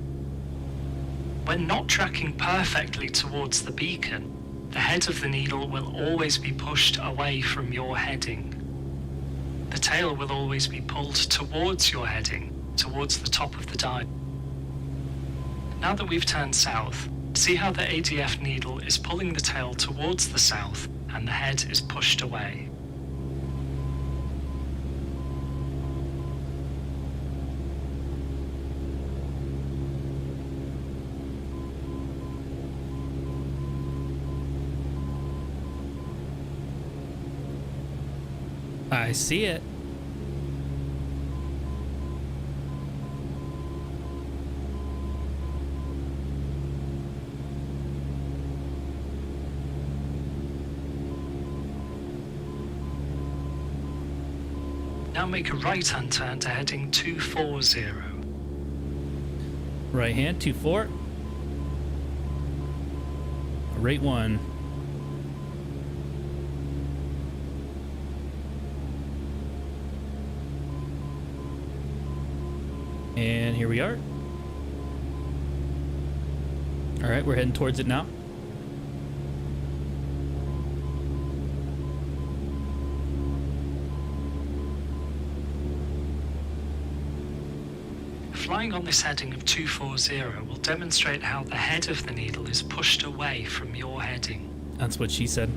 When not tracking perfectly towards the beacon, the head of the needle will always be pushed away from your heading. The tail will always be pulled towards your heading, towards the top of the dial. Now that we've turned south, see how the ADF needle is pulling the tail towards the south and the head is pushed away. I see it. Now make a right-hand turn to heading 240. Right hand, 24. Rate 1. And here we are. All right, we're heading towards it now. Flying on this heading of 240 will demonstrate how the head of the needle is pushed away from your heading. That's what she said.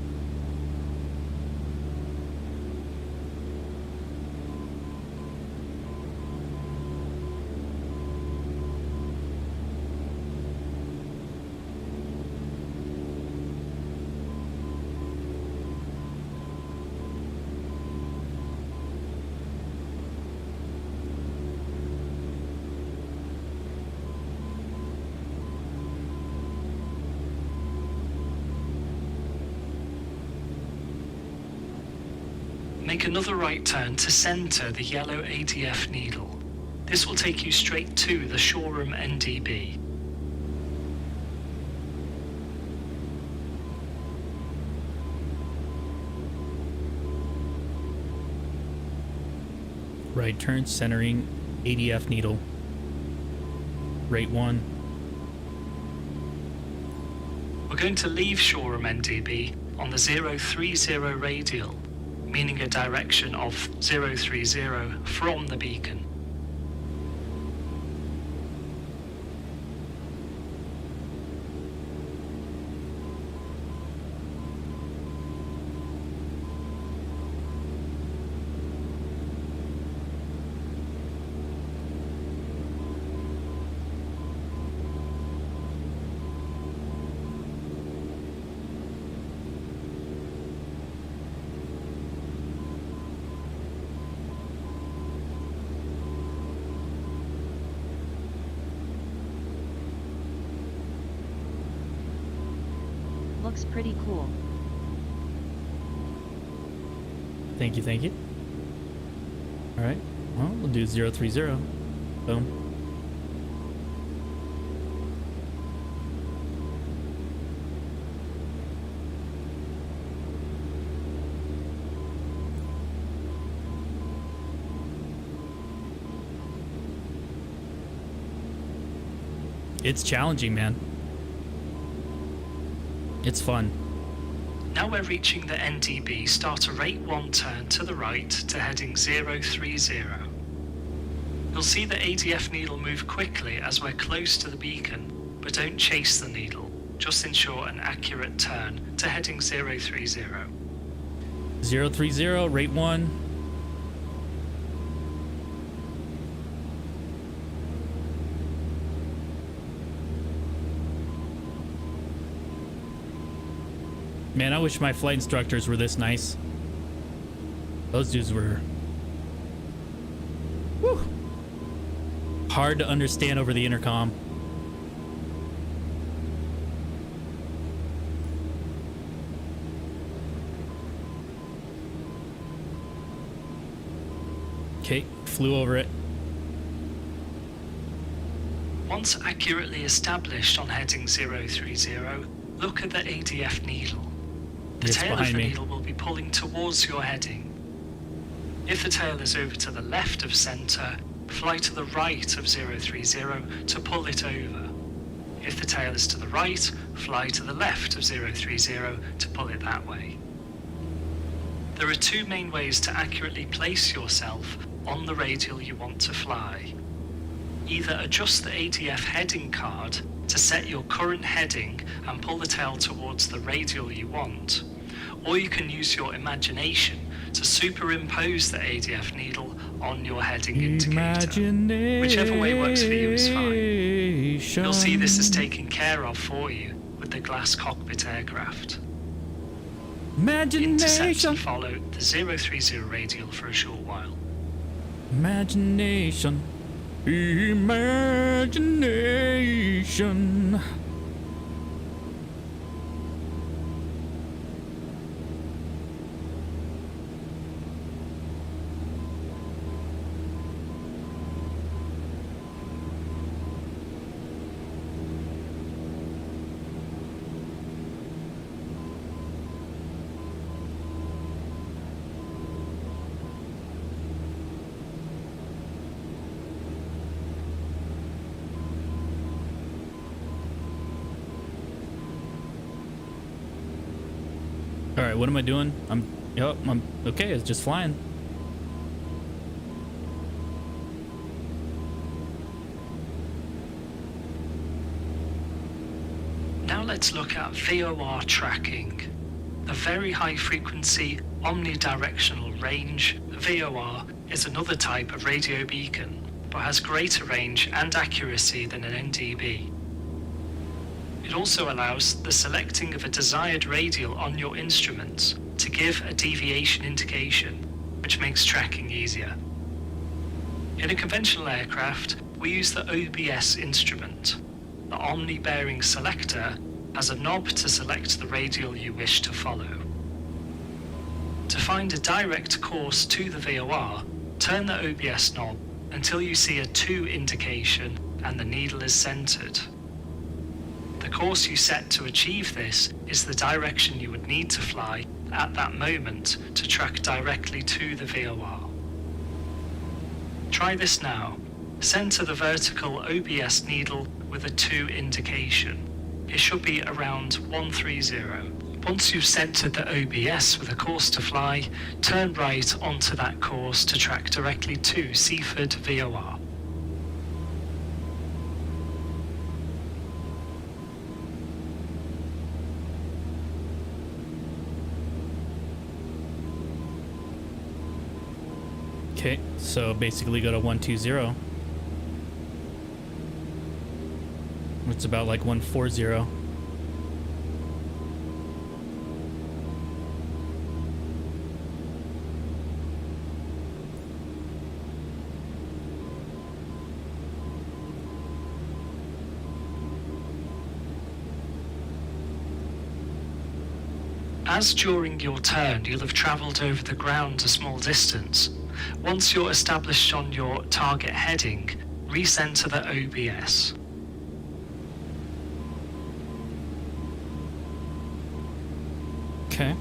Make another right turn to center the yellow ADF needle. This will take you straight to the showroom NDB. Right turn, centering ADF needle. Rate 1. We're going to leave showroom NDB on the 030 radial, meaning a direction of 030 from the beacon. Looks pretty cool. Thank you, thank you. All right, well, we'll do 030. Boom. It's challenging, man. It's fun. Now we're reaching the NDB, start a rate 1 turn to the right to heading 030. You'll see the ADF needle move quickly as we're close to the beacon, but don't chase the needle, just ensure an accurate turn to heading 030. 030, rate 1. Man, I wish my flight instructors were this nice. Those dudes were hard to understand over the intercom. Okay, flew over it. Once accurately established on heading 030, look at the ADF needle. The It's tail of behind the me. needle will be pulling towards your heading. If the tail is over to the left of center, fly to the right of 030 to pull it over. If the tail is to the right, fly to the left of 030 to pull it that way. There are two main ways to accurately place yourself on the radial you want to fly. Either adjust the ADF heading card to set your current heading and pull the tail towards the radial you want, or you can use your imagination to superimpose the ADF needle on your heading indicator. Whichever way works for you is fine. You'll see this is taken care of for you with the glass cockpit aircraft. Intercept Imagination. and follow the 030 radial for a short while. Imagination. Imagination. All right, what am I doing? I'm okay. It's just flying. Now let's look at VOR tracking. A very high frequency omnidirectional range, VOR, is another type of radio beacon, but has greater range and accuracy than an NDB. It also allows the selecting of a desired radial on your instruments to give a deviation indication, which makes tracking easier. In a conventional aircraft, we use the OBS instrument. The omni-bearing selector has a knob to select the radial you wish to follow. To find a direct course to the VOR, turn the OBS knob until you see a 2 indication and the needle is centered. The course you set to achieve this is the direction you would need to fly at that moment to track directly to the VOR. Try this now. Center the vertical OBS needle with a 2 indication. It should be around 130. Once you've centered the OBS with a course to fly, turn right onto that course to track directly to Seaford VOR. Okay, so basically go to 120. It's about like 140. As during your turn you'll have travelled over the ground a small distance, once you're established on your target heading, recenter the OBS. Okay.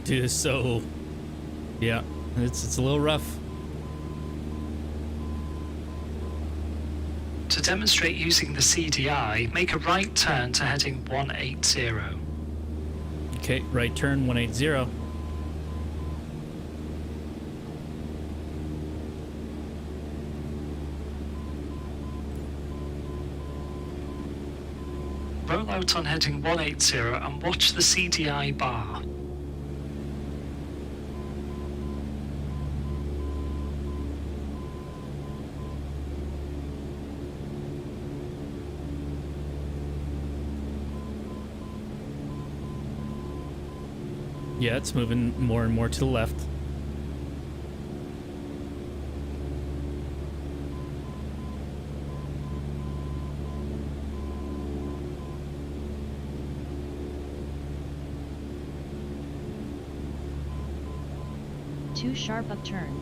Dude, so yeah, it's a little rough. To demonstrate using the CDI, make a right turn to heading 180. Okay, right turn 180. Roll out on heading 180 and watch the CDI bar. Yeah, it's moving more and more to the left. Too sharp of turn.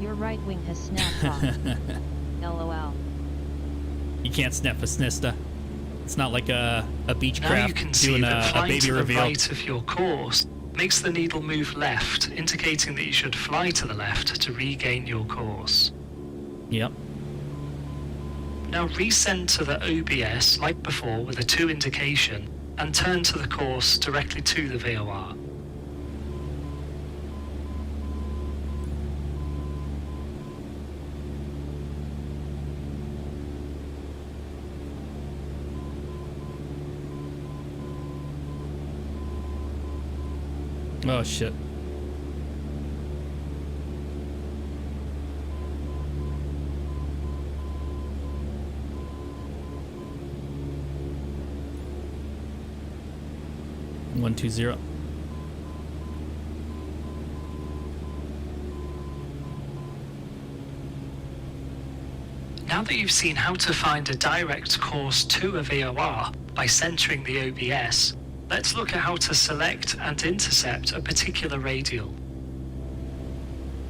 Your right wing has snapped off. LOL. You can't snap a snista. It's not like a Now you Beechcraft can see doing that a flying baby to the reveal. right of your course makes the needle move left, indicating that you should fly to the left to regain your course. Yep. Now recenter the OBS like before with a 2 indication and turn to the course directly to the VOR. Oh shit. 120. Now that you've seen how to find a direct course to a VOR by centering the OBS, let's look at how to select and intercept a particular radial.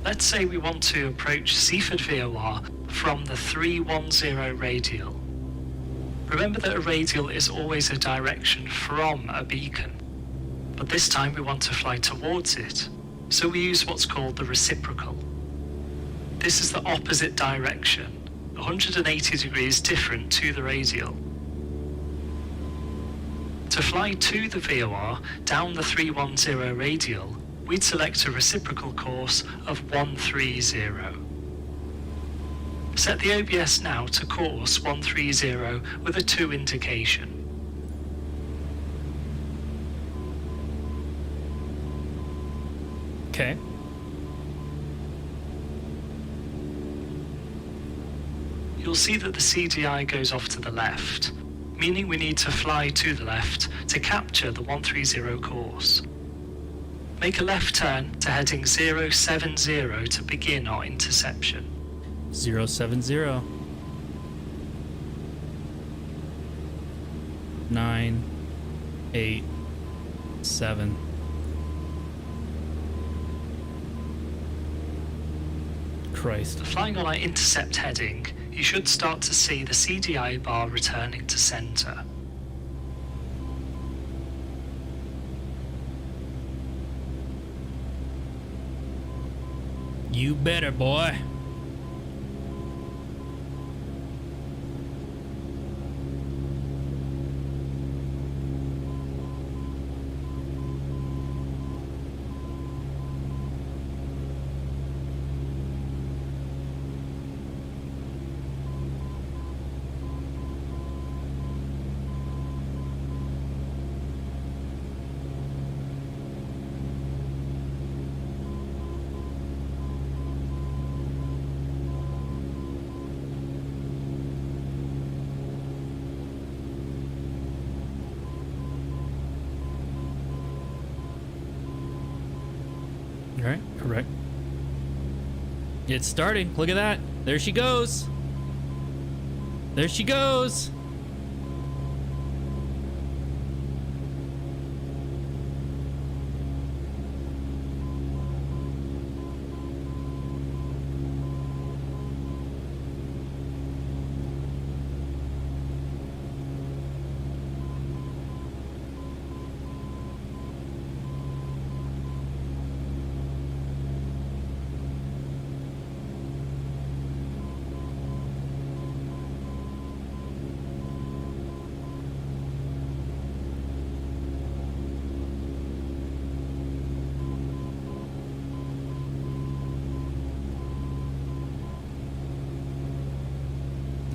Let's say we want to approach Seaford VOR from the 310 radial. Remember that a radial is always a direction from a beacon, but this time we want to fly towards it, so we use what's called the reciprocal. This is the opposite direction, 180 degrees different to the radial. To fly to the VOR down the 310 radial, we'd select a reciprocal course of 130. Set the OBS now to course 130 with a 2 indication. Okay. You'll see that the CDI goes off to the left, meaning we need to fly to the left to capture the 130 course. Make a left turn to heading 070 to begin our interception. 070. 9, 8, 7. Christ. Flying on our intercept heading, you should start to see the CDI bar returning to center. You better, boy. Alright, correct. It's starting. Look at that. There she goes. There she goes.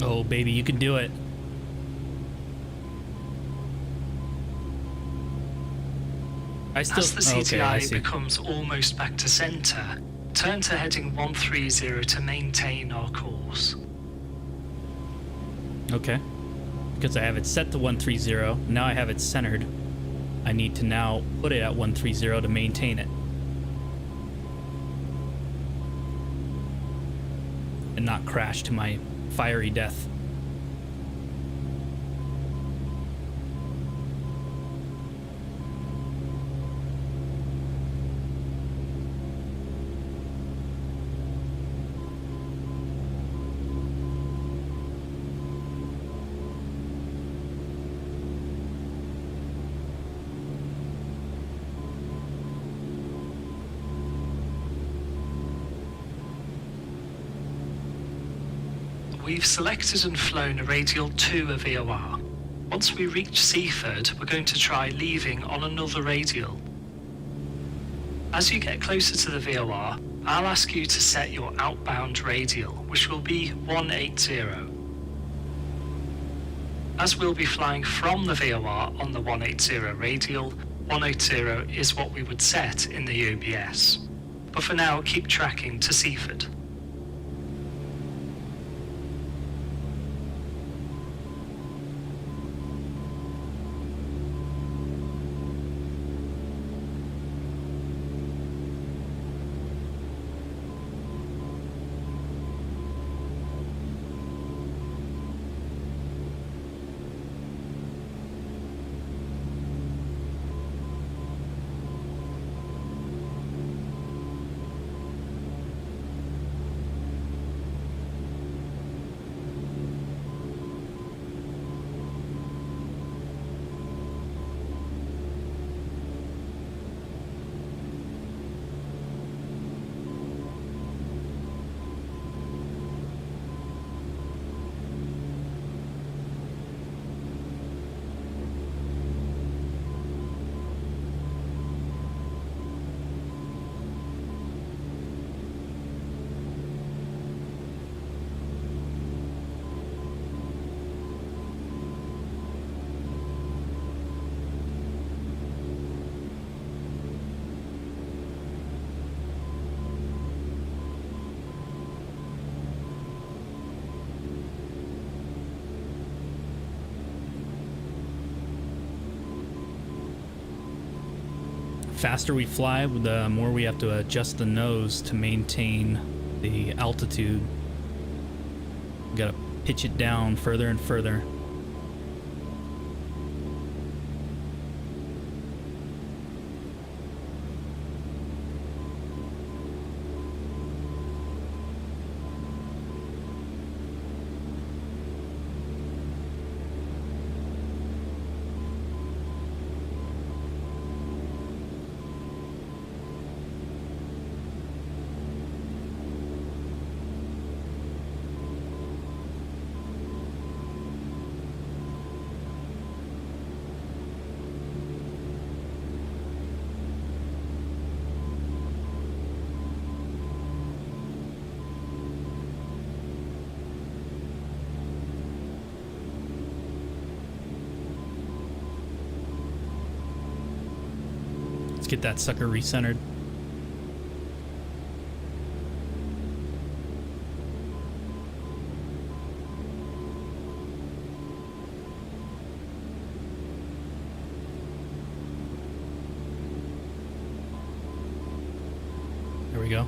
Oh, baby, you can do it. I still. As the CTI I see. becomes almost back to center, turn to heading 130 to maintain our course. Okay. Because I have it set to 130. Now I have it centered. I need to now put it at 130 to maintain it. And not crash to my fiery death. We've selected and flown a radial to a VOR. Once we reach Seaford, we're going to try leaving on another radial. As you get closer to the VOR, I'll ask you to set your outbound radial, which will be 180. As we'll be flying from the VOR on the 180 radial, 180 is what we would set in the OBS. But for now, keep tracking to Seaford. faster we fly, the more we have to adjust the nose to maintain the altitude. We gotta pitch it down further and further. Let's get that sucker recentered. There we go.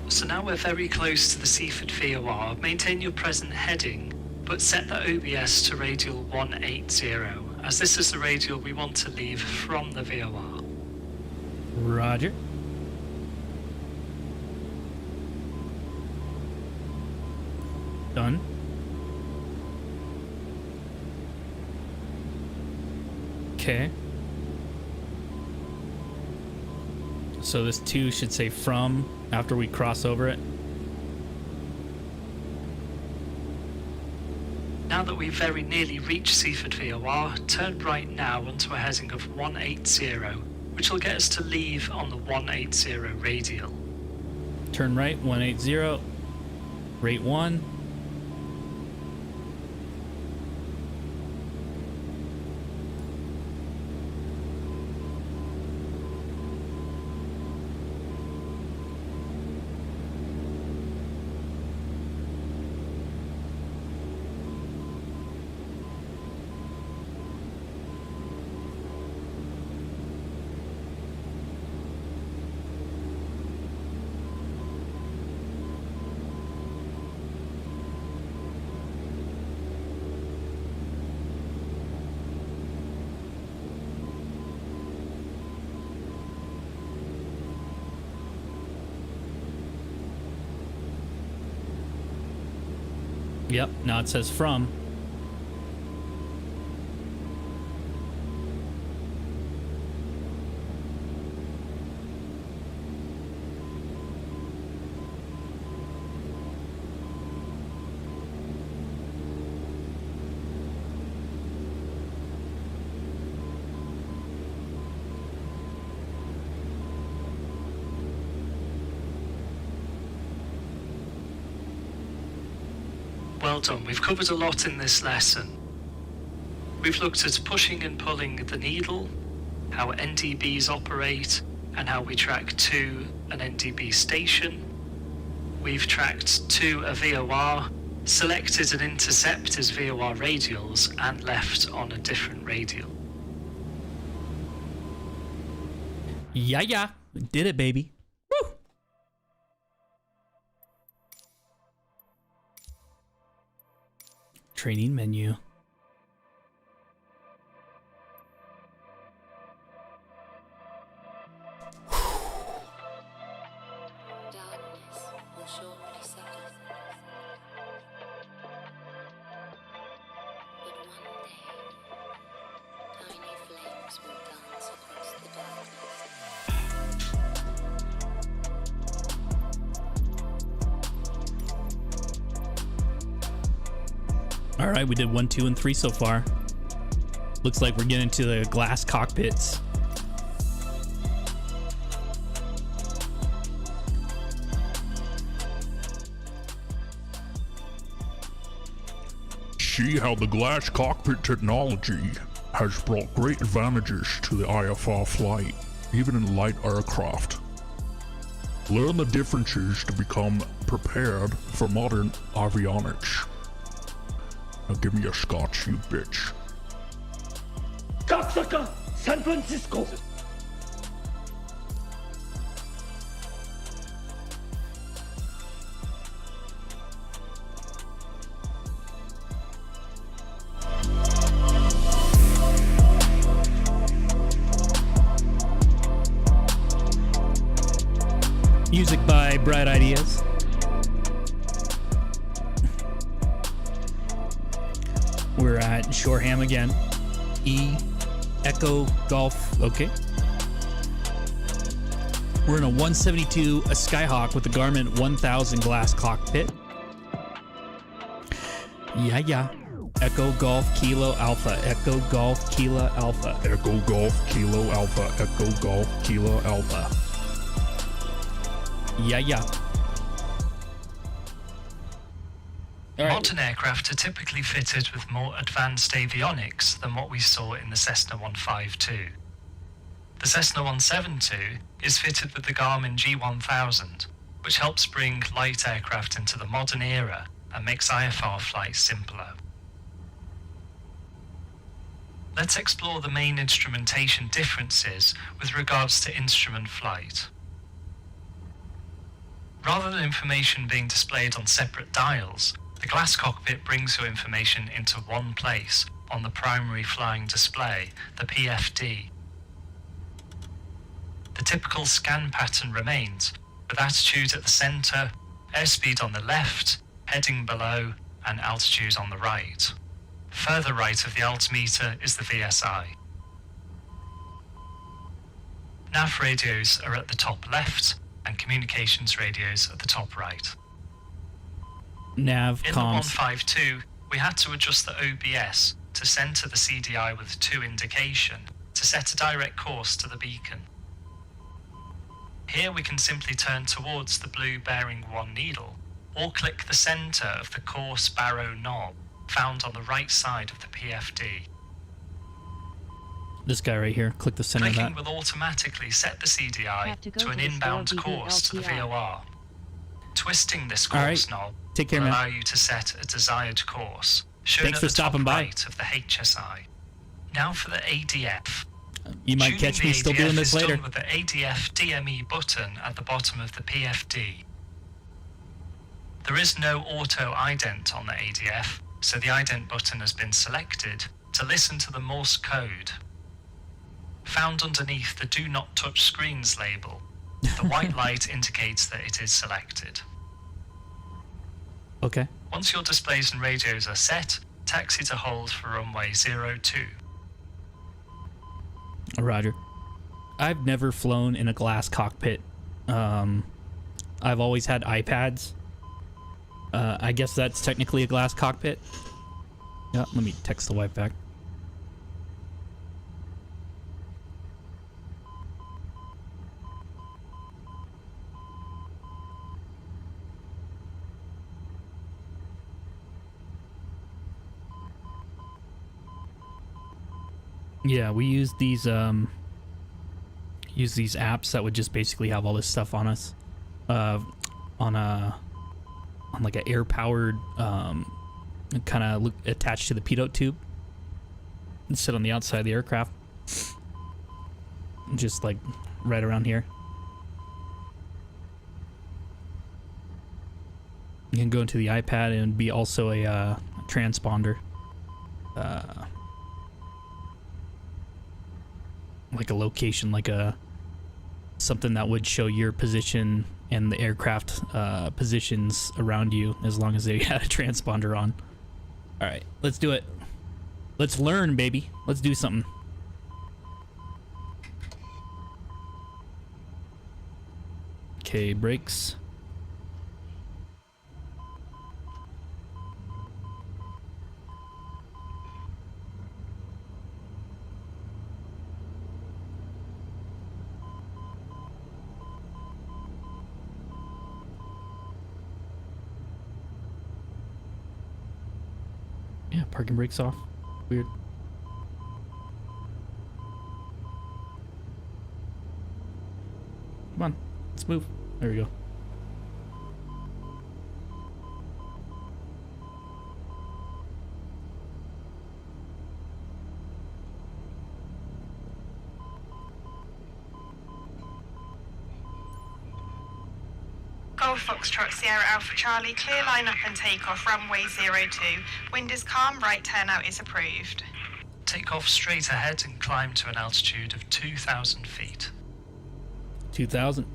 So now we're very close to the Seaford VOR. Maintain your present heading, but set the OBS to radial 180, as this is the radial we want to leave from the VOR. Roger. Done. Okay. So this 2 should say from after we cross over it. Now that we've very nearly reached Seaford VOR, turn right now onto a heading of 180, which will get us to leave on the 180 radial. Turn right, 180. Rate 1. Yep, now it says from. Well done, we've covered a lot in this lesson. We've looked at pushing and pulling the needle, how NDBs operate, and how we track to an NDB station. We've tracked to a VOR, selected and intercepted VOR radials, and left on a different radial. Yeah, we did it, baby. Woo! Training menu. Darkness will shortly settle. But one day, tiny flames will dance across the darkness. All right, we did 1, 2, and 3 so far. Looks like we're getting to the glass cockpits. see how the glass cockpit technology has brought great advantages to the IFR flight, even in light aircraft. Learn the differences to become prepared for modern avionics. Now give me a scotch, you bitch. Cocksucker, San Francisco. Music by Bright Ideas. We're at Shoreham again. Echo Golf. Okay. We're in a 172, a Skyhawk with the Garmin 1000 glass cockpit. Yeah. Echo Golf Kilo Alpha. Echo Golf Kilo Alpha. Echo Golf Kilo Alpha. Echo Golf Kilo Alpha. Yeah. All right. Modern aircraft are typically fitted with more advanced avionics than what we saw in the Cessna 152. The Cessna 172 is fitted with the Garmin G1000, which helps bring light aircraft into the modern era and makes IFR flights simpler. Let's explore the main instrumentation differences with regards to instrument flight. Rather than information being displayed on separate dials, the glass cockpit brings your information into one place on the primary flying display, the PFD. The typical scan pattern remains, with attitude at the center, airspeed on the left, heading below, and altitude on the right. Further right of the altimeter is the VSI. Nav radios are at the top left, and communications radios at the top right. Nav In the comms. 152, we had to adjust the OBS to center the CDI with 2 indication to set a direct course to the beacon. Here we can simply turn towards the blue bearing 1 needle, or click the center of the course barrow knob found on the right side of the PFD. This guy right here. Click the center of Clicking that. will automatically set the CDI Have to go to to an the inbound store course to the VVLTR. VOR. Twisting this All course right. knob Take care, will man. allow you to set a desired course, shown Thanks at for the stopping top by. right of the HSI. Now for the ADF. You might Tuning catch the me still ADF doing this is later. done with the ADF DME button at the bottom of the PFD. There is no auto ident on the ADF, so the ident button has been selected to listen to the Morse code. Found underneath the Do Not Touch Screens label, the white light indicates that it is selected. Okay. Once your displays and radios are set, taxi to hold for runway 02. Roger. I've never flown in a glass cockpit. I've always had iPads. I guess that's technically a glass cockpit. Yeah, let me text the wife back. Yeah, we use these apps that would just basically have all this stuff on us, on like an air powered, kind of attached to the pitot tube, and sit on the outside of the aircraft, just like right around here. You can go into the iPad and be also a transponder. Like a location, like something that would show your position and the aircraft positions around you, as long as they had a transponder on. All right, let's do it. Let's learn, baby. Let's do something. Okay, brakes. Yeah, parking brakes off. Weird. Come on, let's move. There we go. Golf Foxtrot Sierra Alpha Charlie, clear line up and take off runway 02. Wind is calm, right turnout is approved. Take off straight ahead and climb to an altitude of 2,000 feet. 2,000.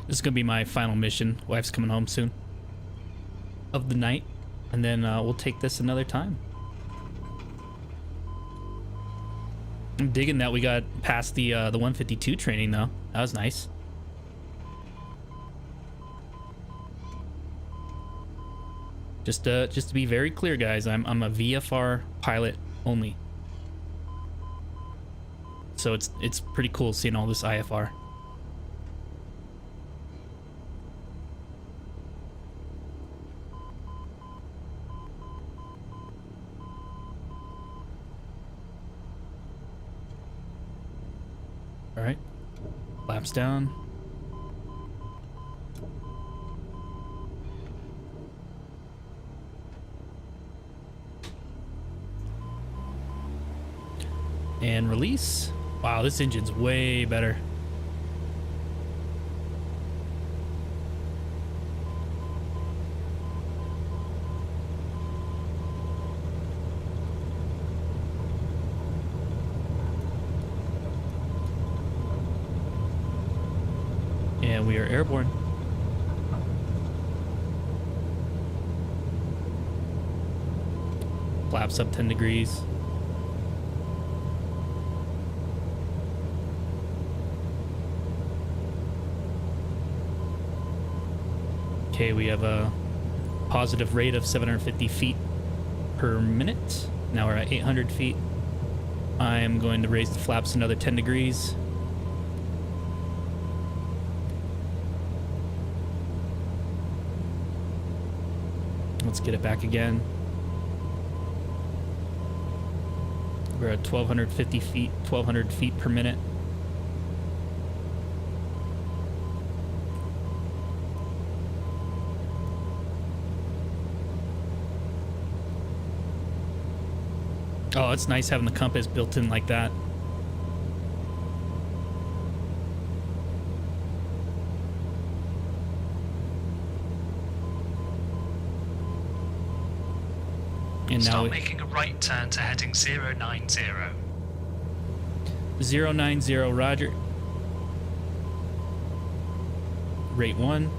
This is gonna be my final mission. Wife's coming home soon. Of the night, and then we'll take this another time. I'm digging that we got past the 152 training though. That was nice. Just to be very clear, guys, I'm a VFR pilot only. So it's pretty cool seeing all this IFR. All right, flaps down. And release. Wow, this engine's way better. And we are airborne. Flaps up 10 degrees. Okay, we have a positive rate of 750 feet per minute. Now we're at 800 feet. I am going to raise the flaps another 10 degrees. Let's get it back again. We're at 1,250 feet, 1,200 feet per minute. Oh, it's nice having the compass built in like that. And now Start making a right turn to heading 090. 090, roger. Rate 1.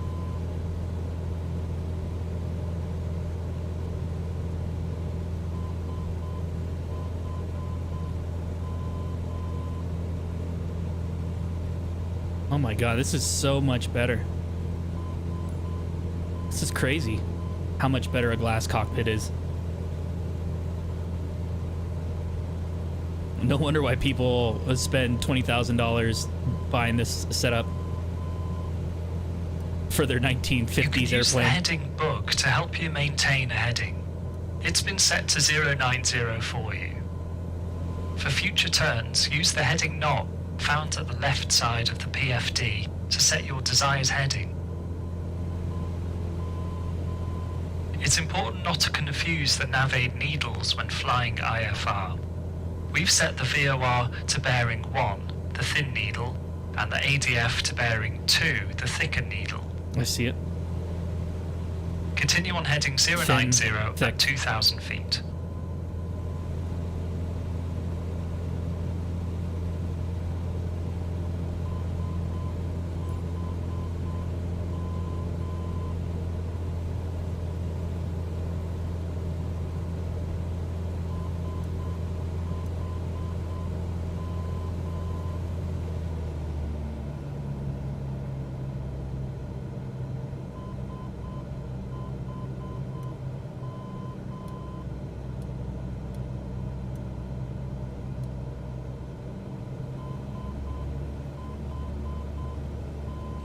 Oh my god, this is so much better. This is crazy how much better a glass cockpit is. No wonder why people spend $20,000 buying this setup for their 1950s You can use the airplane. heading book to help you maintain a heading. It's been set to 090 for you. For future turns, use the heading knob found at the left side of the PFD to set your desired heading. It's important not to confuse the nav aid needles when flying IFR. We've set the VOR to bearing 1, the thin needle, and the ADF to bearing 2, the thicker needle. I see it. Continue on heading 090 thick. at 2,000 feet.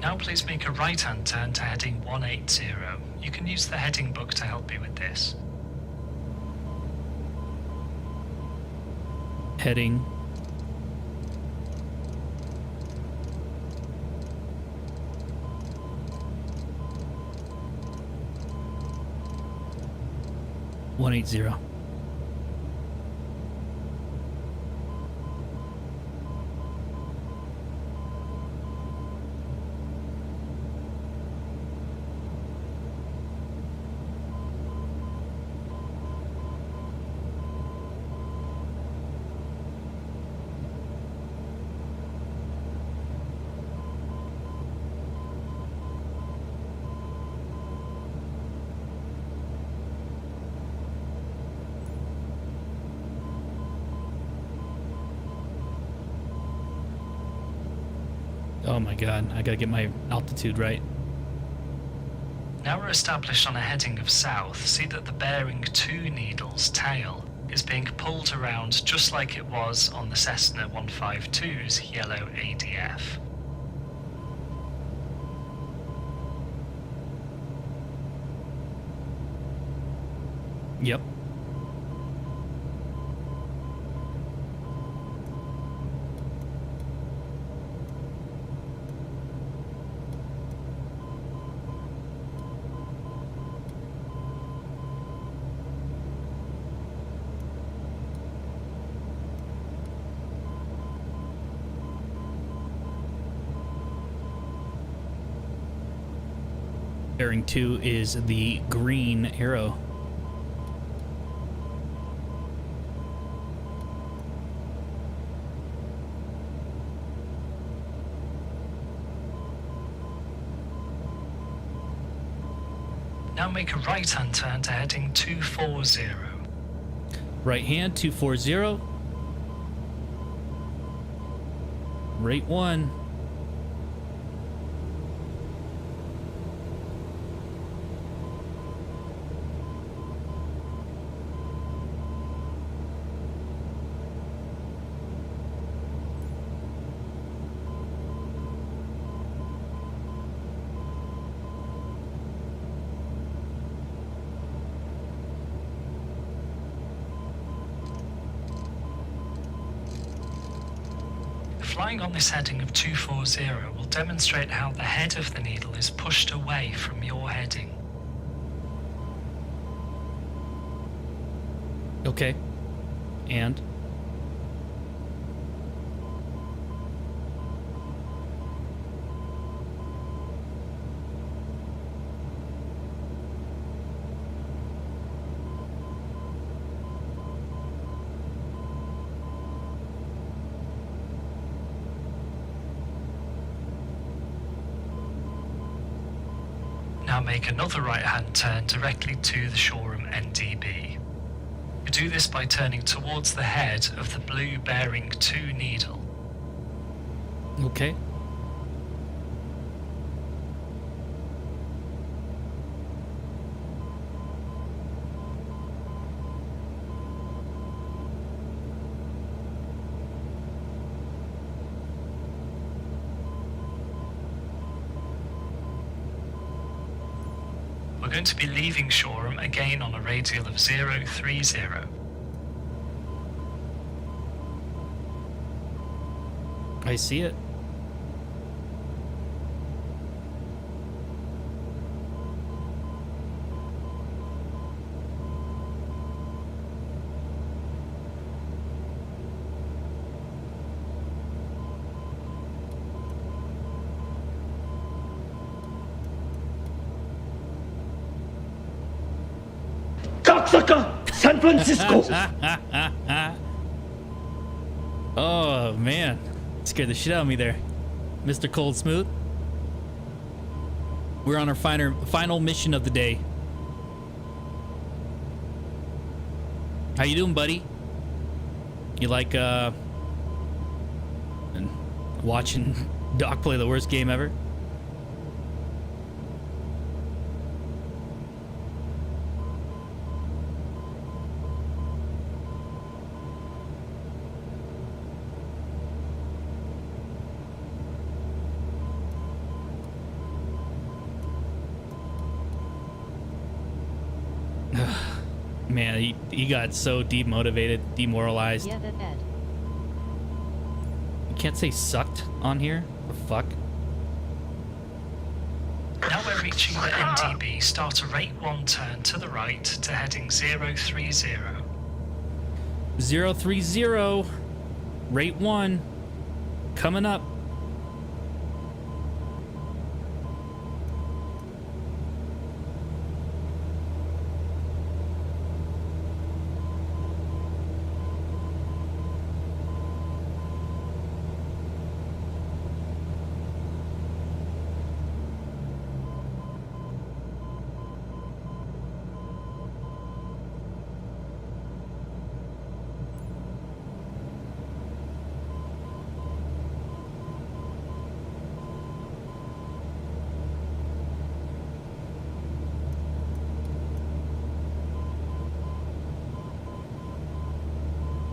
Now please make a right-hand turn to heading 180. You can use the heading book to help you with this. Heading. $180. Oh my god, I gotta get my altitude right. Now we're established on a heading of south, see that the bearing 2 needle's tail is being pulled around just like it was on the Cessna 152's yellow ADF. Yep. Bearing 2 is the green arrow. Now make a right-hand turn to heading 240. Right hand, 240. Rate 1. Flying on this heading of 240 will demonstrate how the head of the needle is pushed away from your heading. Okay. And? Now make another right-hand turn directly to the showroom NDB. You do this by turning towards the head of the blue bearing 2 needle. Okay. We're going to be leaving Shoreham again on a radial of 030. I see it. Cocksucker! San Francisco! Oh man, scared the shit out of me there, Mr. Cold Smooth. We're on our final mission of the day. How you doing, buddy? You like watching Doc play the worst game ever? Man, he got so demotivated, demoralized. Yeah, that Ed. You can't say sucked on here. The fuck? Now we're reaching the NDB. Start a rate 1 turn to the right to heading 030. 030. Rate 1. Coming up.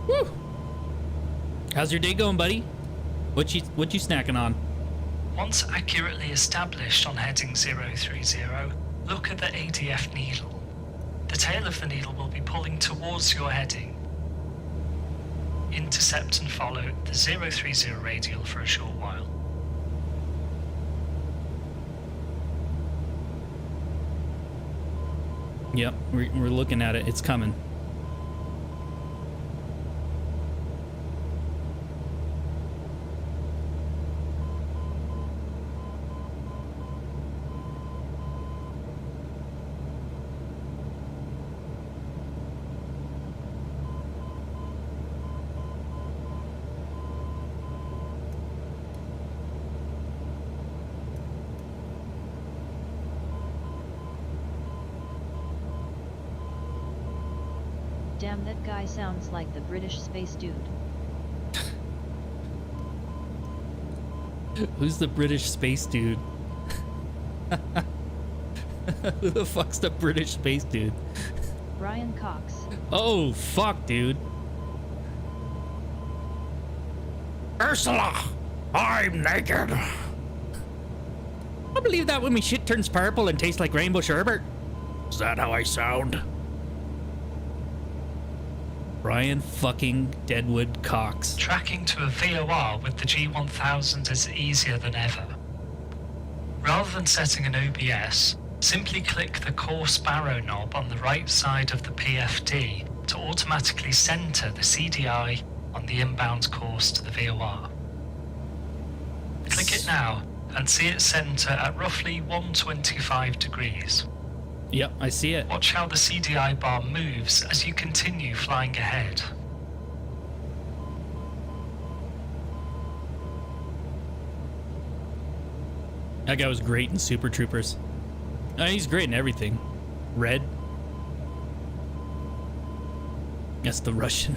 Woo! How's your day going, buddy? What you snacking on? Once accurately established on heading 030, look at the ADF needle. The tail of the needle will be pulling towards your heading. Intercept and follow the 030 radial for a short while. Yep, we're looking at it. It's coming. Damn, that guy sounds like the British space dude. Who's the British space dude? Who the fuck's the British space dude? Brian Cox. Oh, fuck, dude. Ursula, I'm naked. I believe that when my shit turns purple and tastes like rainbow sherbet. Is that how I sound? Brian fucking Deadwood Cox. Tracking to a VOR with the G1000 is easier than ever. Rather than setting an OBS, simply click the core sparrow knob on the right side of the PFD to automatically center the CDI on the inbound course to the VOR. Click it now and see it center at roughly 125 degrees. Yep, I see it. Watch how the CDI bar moves as you continue flying ahead. That guy was great in Super Troopers. He's great in everything. Red. That's the Russian.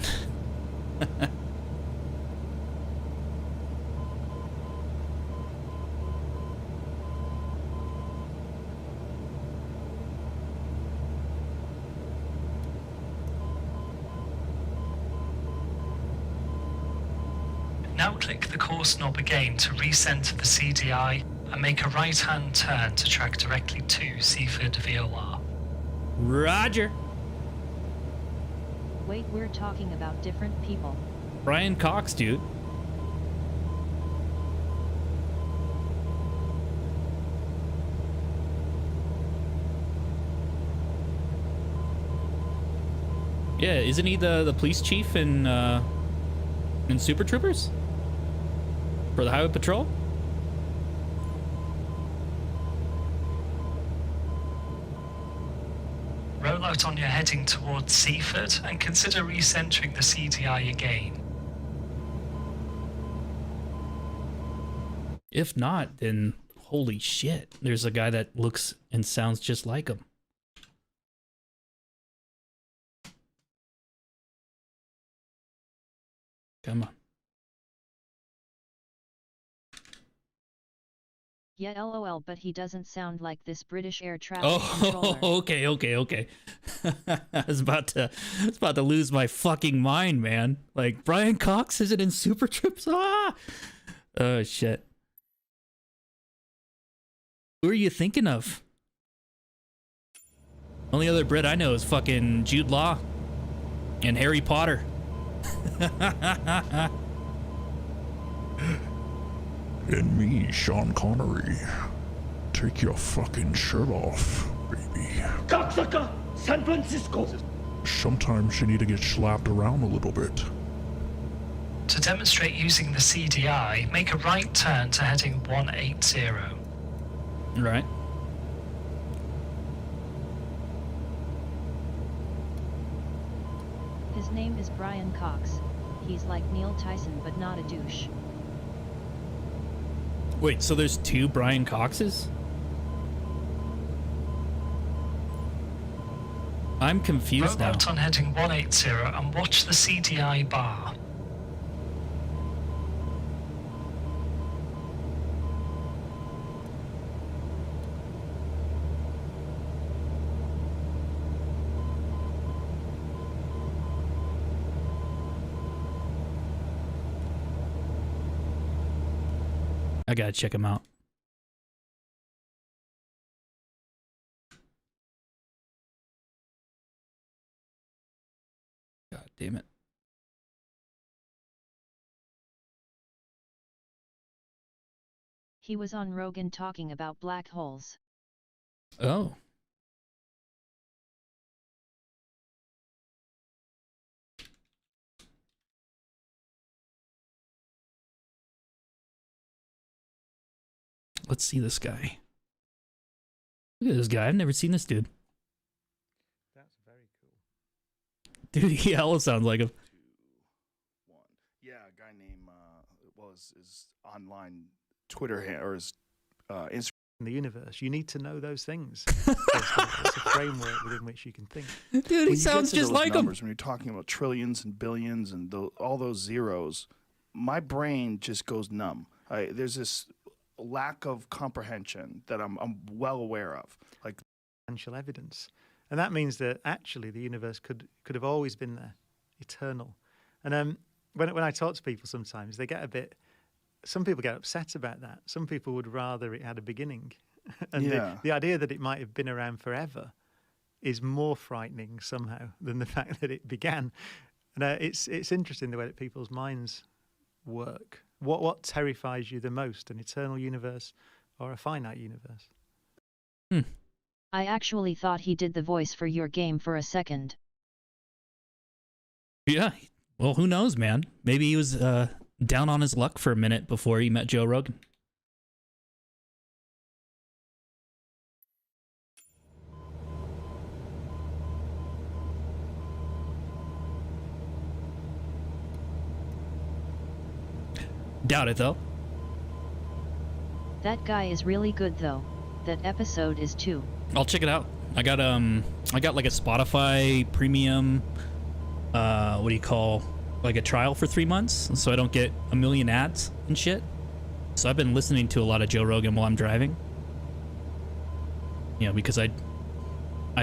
Now click the course knob again to recenter the CDI and make a right-hand turn to track directly to Seaford VOR. Roger. Wait, we're talking about different people. Brian Cox, dude. Yeah, isn't he the police chief in Super Troopers? For the Highway Patrol? Roll out on your heading towards Seaford and consider recentering the CDI again. If not, then holy shit, there's a guy that looks and sounds just like him. Come on. Yeah, lol, but he doesn't sound like this British air traffic controller. Oh, okay. I was about to lose my fucking mind, man. Like, Brian Cox isn't in Super Trips? Ah! Oh, shit. Who are you thinking of? Only other Brit I know is fucking Jude Law and Harry Potter. And me, Sean Connery. Take your fucking shirt off, baby. Cocksucker! San Francisco! Sometimes you need to get slapped around a little bit. To demonstrate using the CDI, make a right turn to heading 180. Right. His name is Brian Cox. He's like Neil Tyson but not a douche. Wait, so there's 2 Brian Coxes? I'm confused Row now. out on heading 180 and watch the CDI bar. I gotta check him out. God damn it. He was on Rogan talking about black holes. Oh. Let's see this guy. Look at this guy. I've never seen this dude. That's very cool. Dude, he hella sounds like him. 2, 1. Yeah, a guy named his online Twitter or his Instagram. In the universe, you need to know those things. It's a framework within which you can think. Dude, he sounds just like him. When you're talking about trillions and billions and all those zeros, my brain just goes numb. There's this lack of comprehension that I'm well aware of, like potential evidence, and that means that actually the universe could have always been there, eternal. And when I talk to people, sometimes they get a bit. Some people get upset about that. Some people would rather it had a beginning, and the idea that it might have been around forever is more frightening somehow than the fact that it began. And it's interesting the way that people's minds work. What terrifies you the most, an eternal universe or a finite universe? I actually thought he did the voice for your game for a second. Yeah. Well, who knows, man? Maybe he was down on his luck for a minute before he met Joe Rogan. Doubt it, though. That guy is really good though. That episode is too. I'll check it out. I got like a Spotify premium, what do you call, like a trial for 3 months, so I don't get a million ads and shit. So I've been listening to a lot of Joe Rogan while I'm driving. You know, because I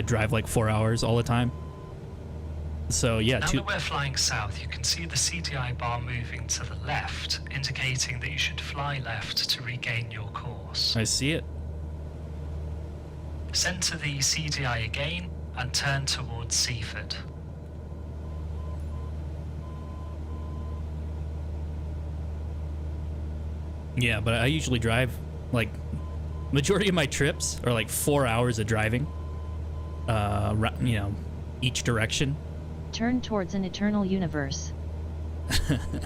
drive like 4 hours all the time. So yeah, Now that we're flying south, you can see the CDI bar moving to the left, indicating that you should fly left to regain your course. I see it. Center the CDI again and turn towards Seaford. Yeah, but I usually drive, like, majority of my trips are like 4 hours of driving, you know, each direction. Turn towards an eternal universe.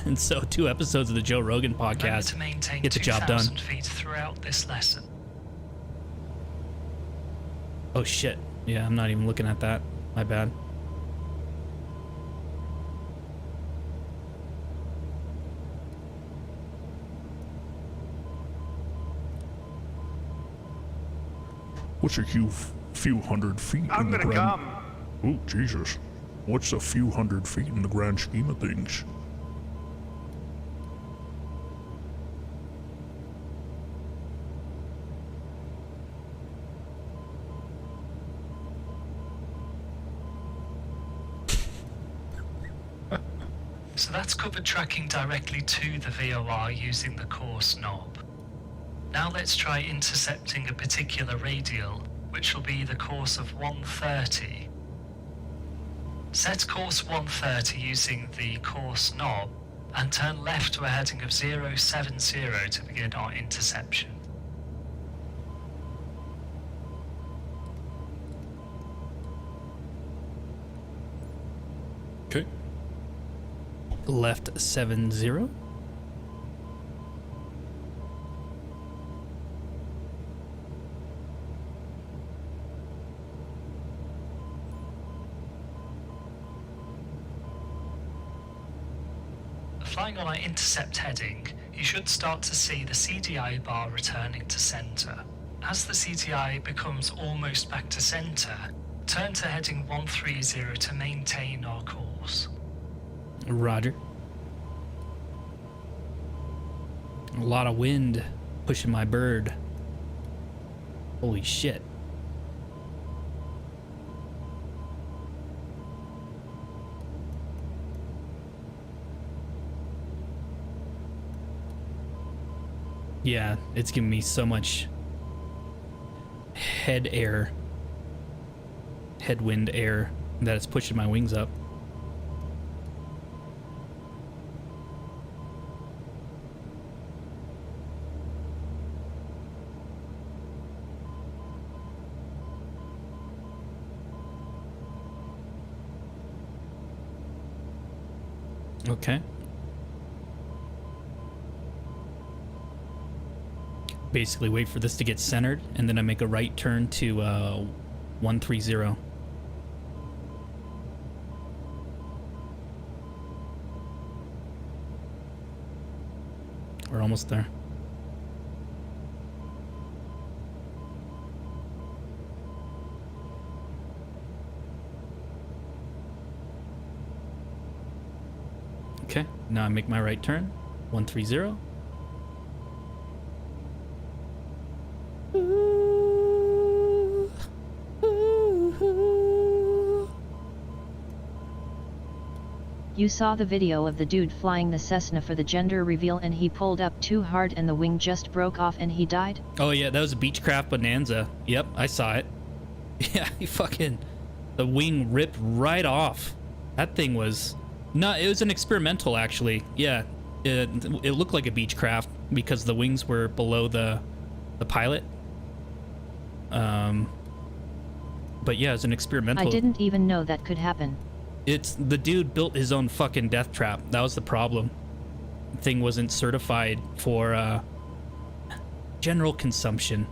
And so 2 episodes of the Joe Rogan Remember podcast to maintain get the job done. 2,000 feet throughout this lesson. Oh shit. Yeah, I'm not even looking at that. My bad. What's a few hundred feet in the grand... Oh, Jesus. What's a few hundred feet in the grand scheme of things? So that's covered tracking directly to the VOR using the course knob. Now let's try intercepting a particular radial which will be the course of 130. Set course 130 using the course knob and turn left to a heading of 070 to begin our interception. Okay. Left 70. Flying on our intercept heading, you should start to see the CDI bar returning to center. As the CDI becomes almost back to center, turn to heading 130 to maintain our course. Roger. A lot of wind pushing my bird. Holy shit. Yeah, it's giving me so much headwind air that it's pushing my wings up. Okay. Basically wait for this to get centered, and then I make a right turn to 130. We're almost there. Okay, now I make my right turn, 130. You saw the video of the dude flying the Cessna for the gender reveal and he pulled up too hard and the wing just broke off and he died? Oh yeah, that was a Beechcraft Bonanza. Yep, I saw it. Yeah, he fucking... the wing ripped right off. That thing was... no, it was an experimental actually. Yeah, it looked like a Beechcraft because the wings were below the pilot. But yeah, it's an experimental. I didn't even know that could happen. It's the dude built his own fucking death trap. That was the problem. The thing wasn't certified for general consumption.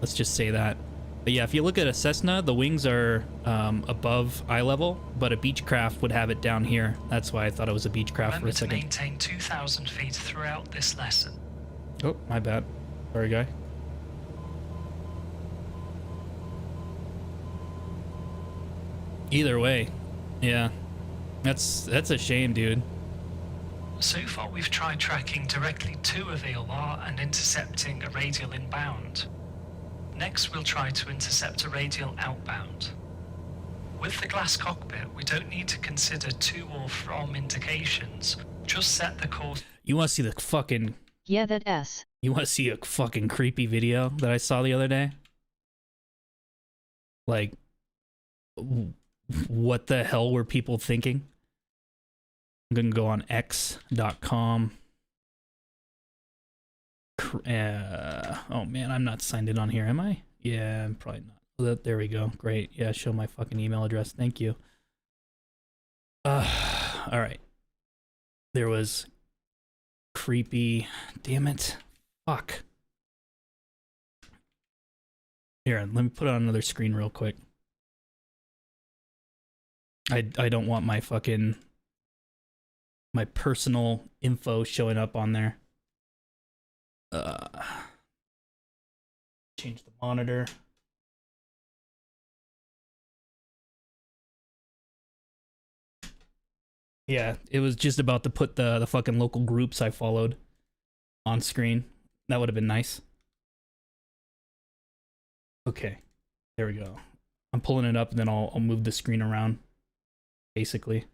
Let's just say that. But yeah, if you look at a Cessna, the wings are above eye level, but a Beechcraft would have it down here. That's why I thought it was a Beechcraft for Remember a to second. maintain 2,000 feet throughout this lesson. Oh, my bad. Sorry, guy. Either way, yeah, that's a shame, dude. So far we've tried tracking directly to a VLR and intercepting a radial inbound. Next we'll try to intercept a radial outbound. With the glass cockpit, we don't need to consider to or from indications, just set the course. You want to see the fucking... Yeah, that S. You want to see a fucking creepy video that I saw the other day? Like, what the hell were people thinking? I'm gonna go on x.com. Oh man, I'm not signed in on here, am I? Yeah, I'm probably not. There we go. Great. Yeah, show my fucking email address. Thank you. All right. There was creepy. Damn it. Fuck. Here, let me put it on another screen real quick. I don't want my fucking... my personal info showing up on there. Change the monitor. Yeah, it was just about to put the fucking local groups I followed on screen. That would have been nice. Okay, there we go. I'm pulling it up and then I'll move the screen around, basically.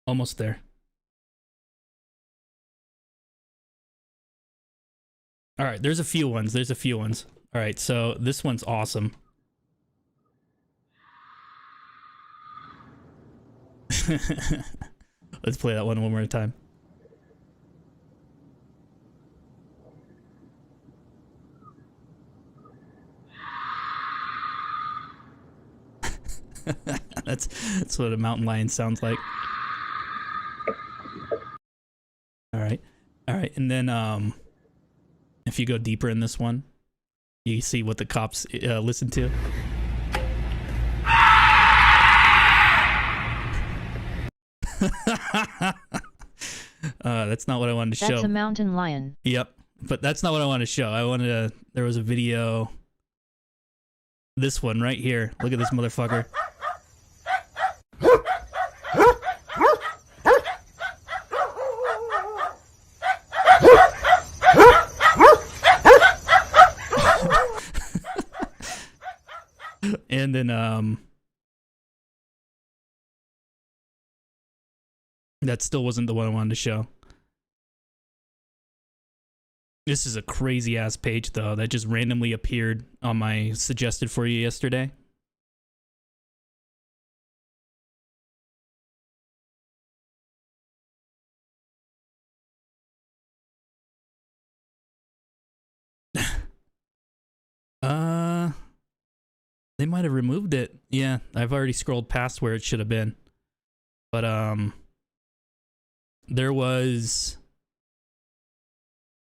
Almost there. All right, there's a few ones. There's a few ones. All right, so this one's awesome. Let's play that one more time. That's what a mountain lion sounds like. All right, and then if you go deeper in this one, you see what the cops listen to. That's not what I wanted to show. That's a mountain lion. Yep, but that's not what I wanted to show. I wanted to. There was a video. This one right here. Look at this motherfucker. And then that still wasn't the one I wanted to show. This is a crazy ass page though that just randomly appeared on my suggested for you yesterday. They might have removed it. Yeah, I've already scrolled past where it should have been. But there was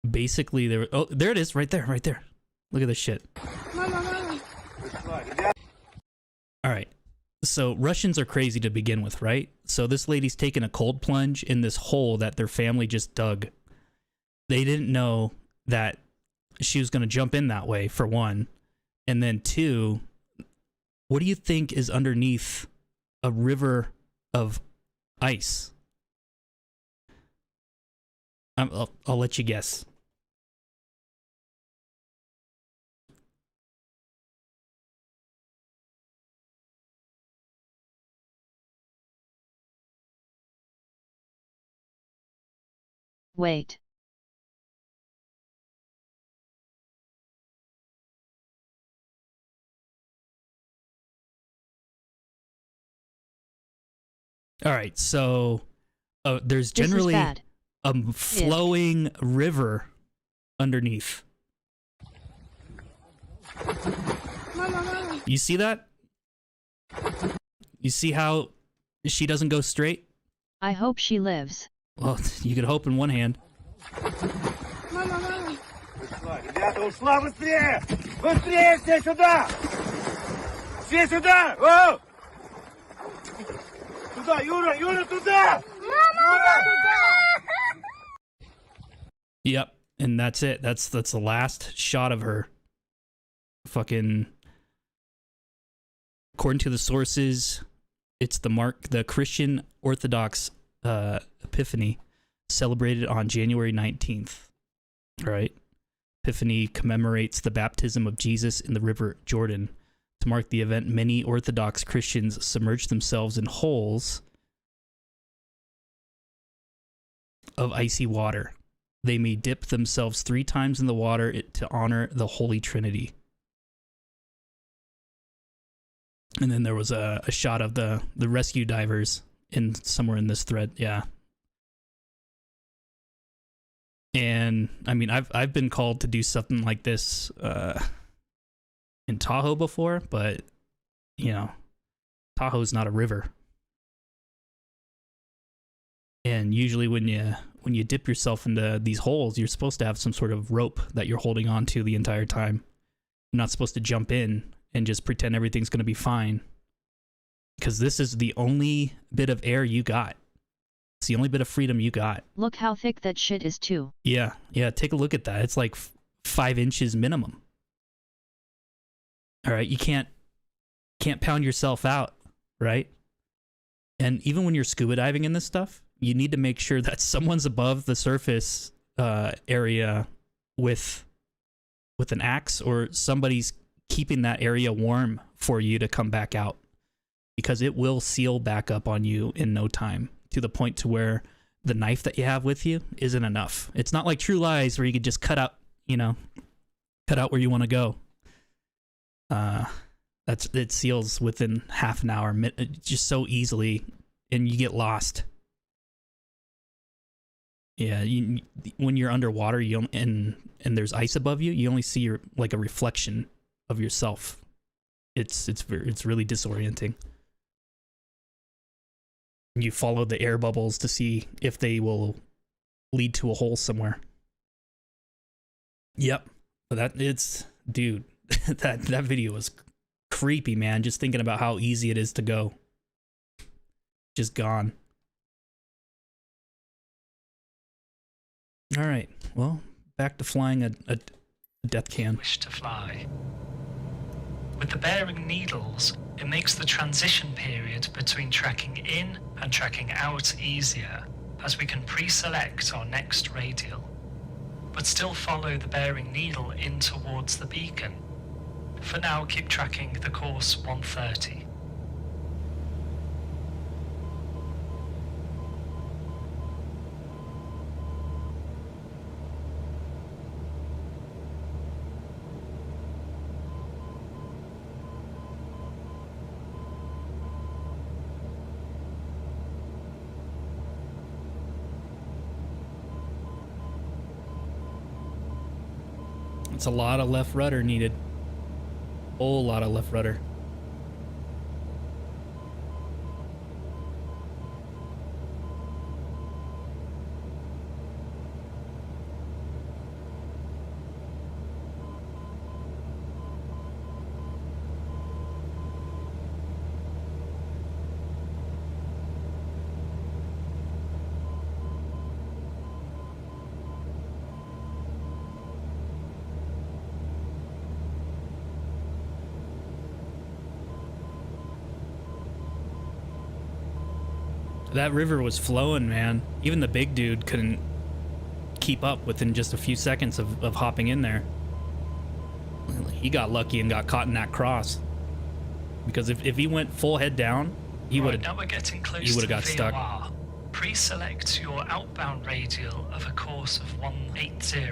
basically oh, there it is, right there. Look at this shit. All right. So Russians are crazy to begin with, right? So this lady's taking a cold plunge in this hole that their family just dug. They didn't know that she was going to jump in that way, for one. And then two, what do you think is underneath a river of ice? I'll let you guess. Wait. All right, so there's generally a flowing river underneath. You see that? You see how she doesn't go straight? I hope she lives. Well, you could hope in one hand. Ребята, ушла быстрее! Быстрее все сюда! Все сюда! О! Туда, Юра, Юра, туда! Юра! Yep, and that's it. That's the last shot of her. Fucking, according to the sources, it's the Christian Orthodox Epiphany, celebrated on January 19th. All right. Epiphany commemorates the baptism of Jesus in the River Jordan. To mark the event, many Orthodox Christians submerge themselves in holes of icy water. They may dip themselves 3 times in the water to honor the Holy Trinity. And then there was a shot of the rescue divers somewhere in this thread. Yeah. And I mean, I've been called to do something like this in Tahoe before, but you know, Tahoe's not a river. And usually when you dip yourself into these holes, you're supposed to have some sort of rope that you're holding on to the entire time. You're not supposed to jump in and just pretend everything's going to be fine. Because this is the only bit of air you got. It's the only bit of freedom you got. Look how thick that shit is too. Yeah, take a look at that. It's like 5 inches minimum. All right, you can't pound yourself out, right? And even when you're scuba diving in this stuff, you need to make sure that someone's above the surface area with an axe, or somebody's keeping that area warm for you to come back out, because it will seal back up on you in no time. to the point to where the knife that you have with you isn't enough. It's not like True Lies where you could just cut out, you know, cut out where you want to go. It seals within half an hour, just so easily, and you get lost. Yeah, when you're underwater, and there's ice above you, you only see like a reflection of yourself. It's really disorienting. You follow the air bubbles to see if they will lead to a hole somewhere. Yep, but dude, that video was creepy, man. Just thinking about how easy it is to go. Just gone. All right, well, back to flying a death can. Wish to fly. With the bearing needles, it makes the transition period between tracking in and tracking out easier, as we can pre-select our next radial, but still follow the bearing needle in towards the beacon. For now, keep tracking the course 130. It's a lot of left rudder needed. Whole lot of left rudder. That river was flowing, man. Even the big dude couldn't keep up within just a few seconds of hopping in there. He got lucky and got caught in that cross. Because if he went full head down, he would have Now we're getting close he would have to got the stuck. VOR. Pre-select your outbound radial of a course of 180,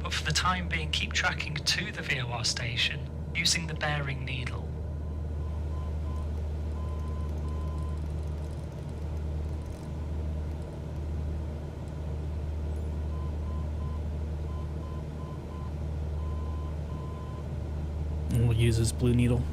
but for the time being keep tracking to the VOR station using the bearing needle. And we'll use his blue needle.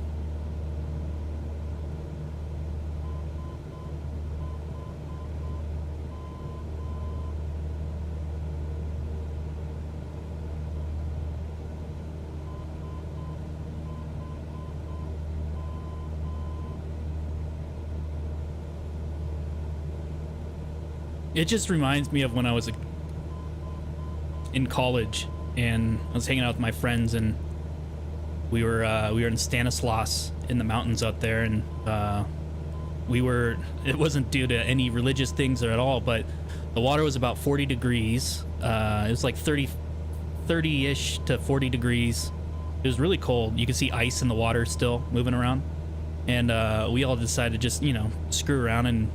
It just reminds me of when I was in college and I was hanging out with my friends, and we were in Stanislaus in the mountains out there, and it wasn't due to any religious things at all, but the water was about 40 degrees. It was like 30-ish to 40 degrees. It was really cold. You could see ice in the water still moving around, and we all decided to just, you know, screw around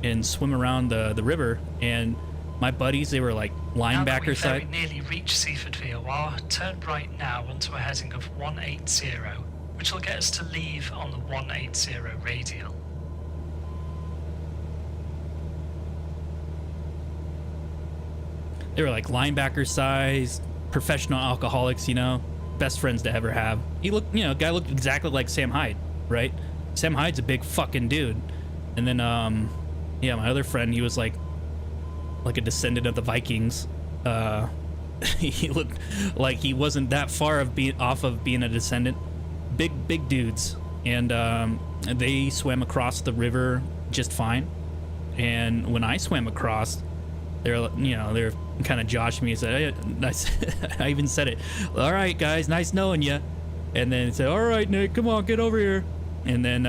and swim around the river. And my buddies, they were like linebacker side. Now that we've very nearly reached Seaford VOR, turn right now onto a heading of 180, which will get us to leave on the 180 radial. They were like linebacker size, professional alcoholics, you know, best friends to ever have. He looked, you know, guy looked exactly like Sam Hyde, right? Sam Hyde's a big fucking dude. And then, yeah, my other friend, he was like a descendant of the Vikings. He looked like he wasn't that far off of being a descendant. Big dudes, and they swam across the river just fine. And when I swam across, they're kind of joshing me and said, I even said it, all right guys, nice knowing you. And then said, all right Nick, come on, get over here. And then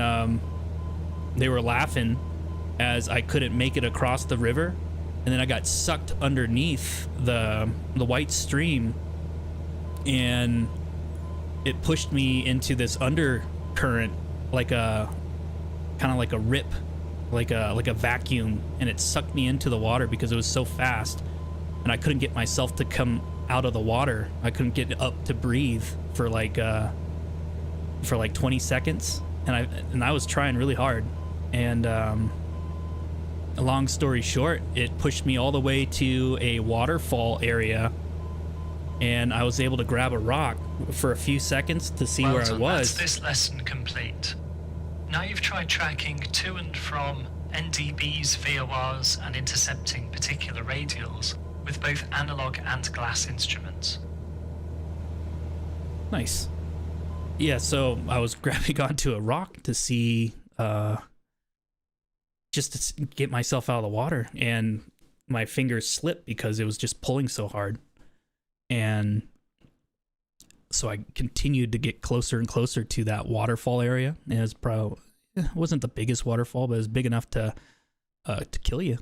they were laughing as I couldn't make it across the river, and then I got sucked underneath the white stream, and it pushed me into this undercurrent, like a kind of like a rip like a vacuum, and it sucked me into the water because it was so fast, and I couldn't get myself to come out of the water. I couldn't get up to breathe for like 20 seconds, and I was trying really hard, and a long story short, it pushed me all the way to a waterfall area, and I was able to grab a rock for a few seconds to see where I was. That's this lesson complete. Now you've tried tracking to and from NDBs, VORs, and intercepting particular radials with both analog and glass instruments. Nice. Yeah, so I was grabbing onto a rock to see, just to get myself out of the water, and my fingers slipped because it was just pulling so hard. And so I continued to get closer and closer to that waterfall area. And it was probably, it wasn't the biggest waterfall, but it was big enough to kill you.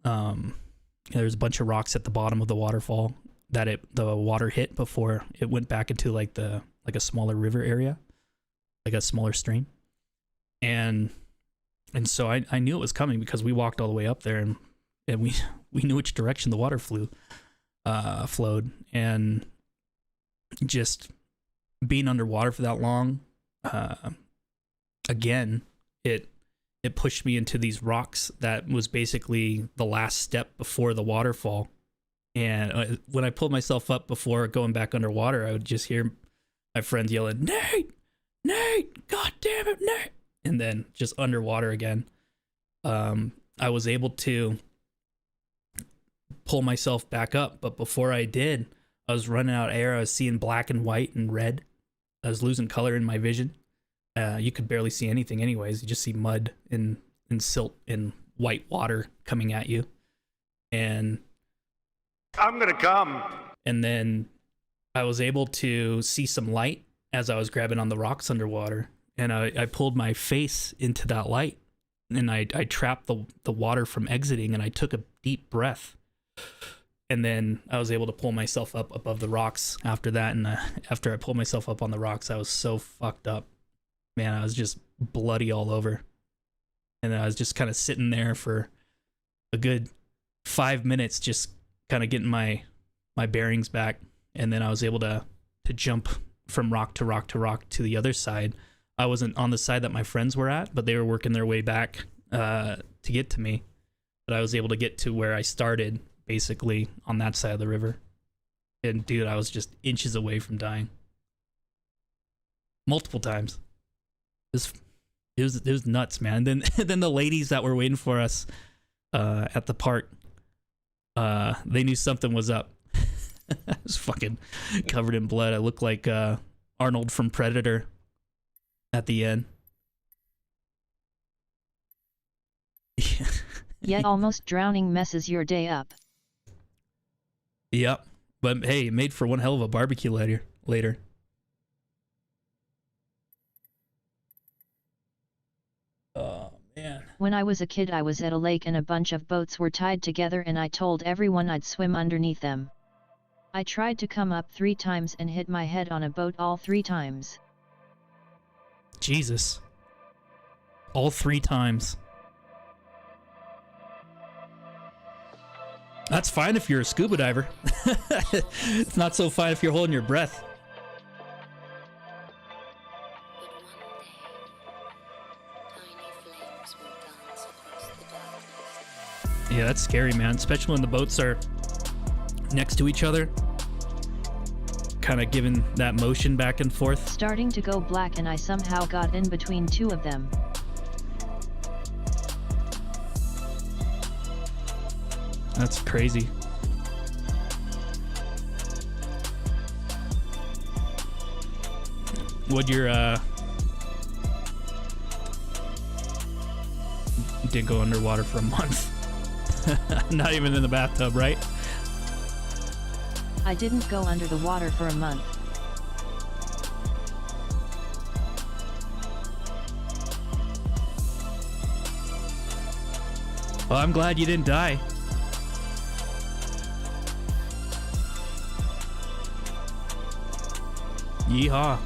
There's a bunch of rocks at the bottom of the waterfall that the water hit before it went back into like a smaller river area, like a smaller stream. And so I knew it was coming because we walked all the way up there, and we knew which direction the water flowed. And just being underwater for that long, again, it pushed me into these rocks that was basically the last step before the waterfall. And when I pulled myself up before going back underwater, I would just hear my friends yelling, "Nate! Nate! God damn it, Nate!" And then just underwater again. I was able to pull myself back up, but before I did, I was running out of air. I was seeing black and white and red. I was losing color in my vision. You could barely see anything anyways. You just see mud and silt and white water coming at you. And I'm gonna come. And then I was able to see some light as I was grabbing on the rocks underwater. And I pulled my face into that light, and I trapped the water from exiting, and I took a deep breath. And then I was able to pull myself up above the rocks after that. And after I pulled myself up on the rocks, I was so fucked up. Man, I was just bloody all over. And I was just kind of sitting there for a good 5 minutes, just kind of getting my bearings back. And then I was able to jump from rock to rock to rock to the other side. I wasn't on the side that my friends were at, but they were working their way back to get to me. But I was able to get to where I started, basically on that side of the river. And dude, I was just inches away from dying. Multiple times. It was nuts, man. And then the ladies that were waiting for us at the park, they knew something was up. I was fucking covered in blood. I looked like Arnold from Predator at the end. Yet almost drowning messes your day up. Yep. But hey, it made for one hell of a barbecue later. Oh, man. When I was a kid, I was at a lake and a bunch of boats were tied together, and I told everyone I'd swim underneath them. I tried to come up 3 times and hit my head on a boat all 3 times. Jesus. All 3 times. That's fine if you're a scuba diver. It's not so fine if you're holding your breath. Yeah, that's scary, man. Especially when the boats are next to each other. Kind of giving that motion back and forth. Starting to go black, and I somehow got in between 2 of them. That's crazy. Would your did go underwater for a month. Not even in the bathtub, right? I didn't go under the water for a month. Well, I'm glad you didn't die. Yeehaw.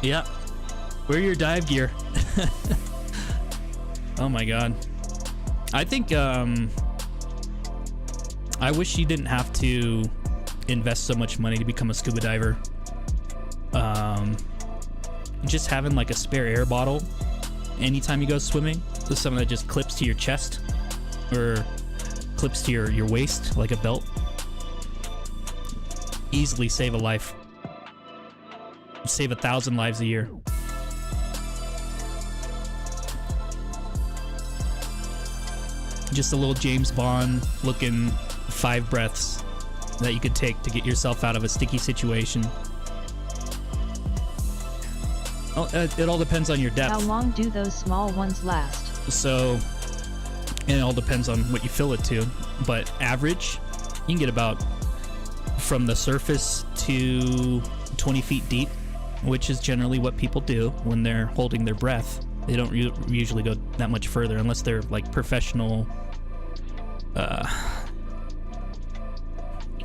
Yep. Wear your dive gear. Oh my god. I think I wish you didn't have to invest so much money to become a scuba diver. Just having like a spare air bottle anytime you go swimming, so something that just clips to your chest or clips to your waist like a belt, easily save a life. Save 1,000 lives a year. Just a little James Bond looking 5 breaths that you could take to get yourself out of a sticky situation. Oh, it all depends on your depth. How long do those small ones last? So, and it all depends on what you fill it to. But average, you can get about from the surface to 20 feet deep, which is generally what people do when they're holding their breath. They don't usually go that much further unless they're like professional,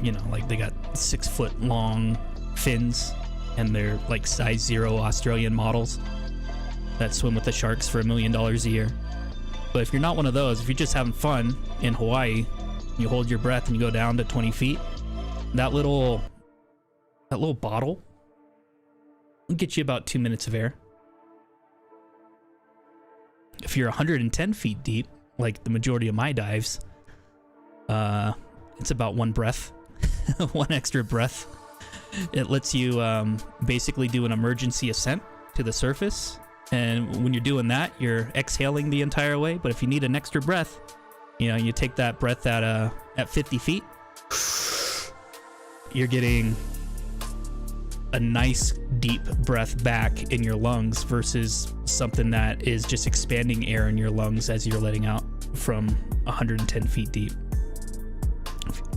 you know, like they got 6 foot long fins and they're like size 0 Australian models that swim with the sharks for $1 million a year. But if you're not one of those, if you're just having fun in Hawaii, you hold your breath and you go down to 20 feet, that little bottle will get you about 2 minutes of air. If you're 110 feet deep, like the majority of my dives, it's about 1 breath, 1 extra breath. It lets you basically do an emergency ascent to the surface, and when you're doing that, you're exhaling the entire way. But if you need an extra breath, you know, you take that breath at 50 feet, you're getting a nice deep breath back in your lungs versus something that is just expanding air in your lungs as you're letting out from 110 feet deep.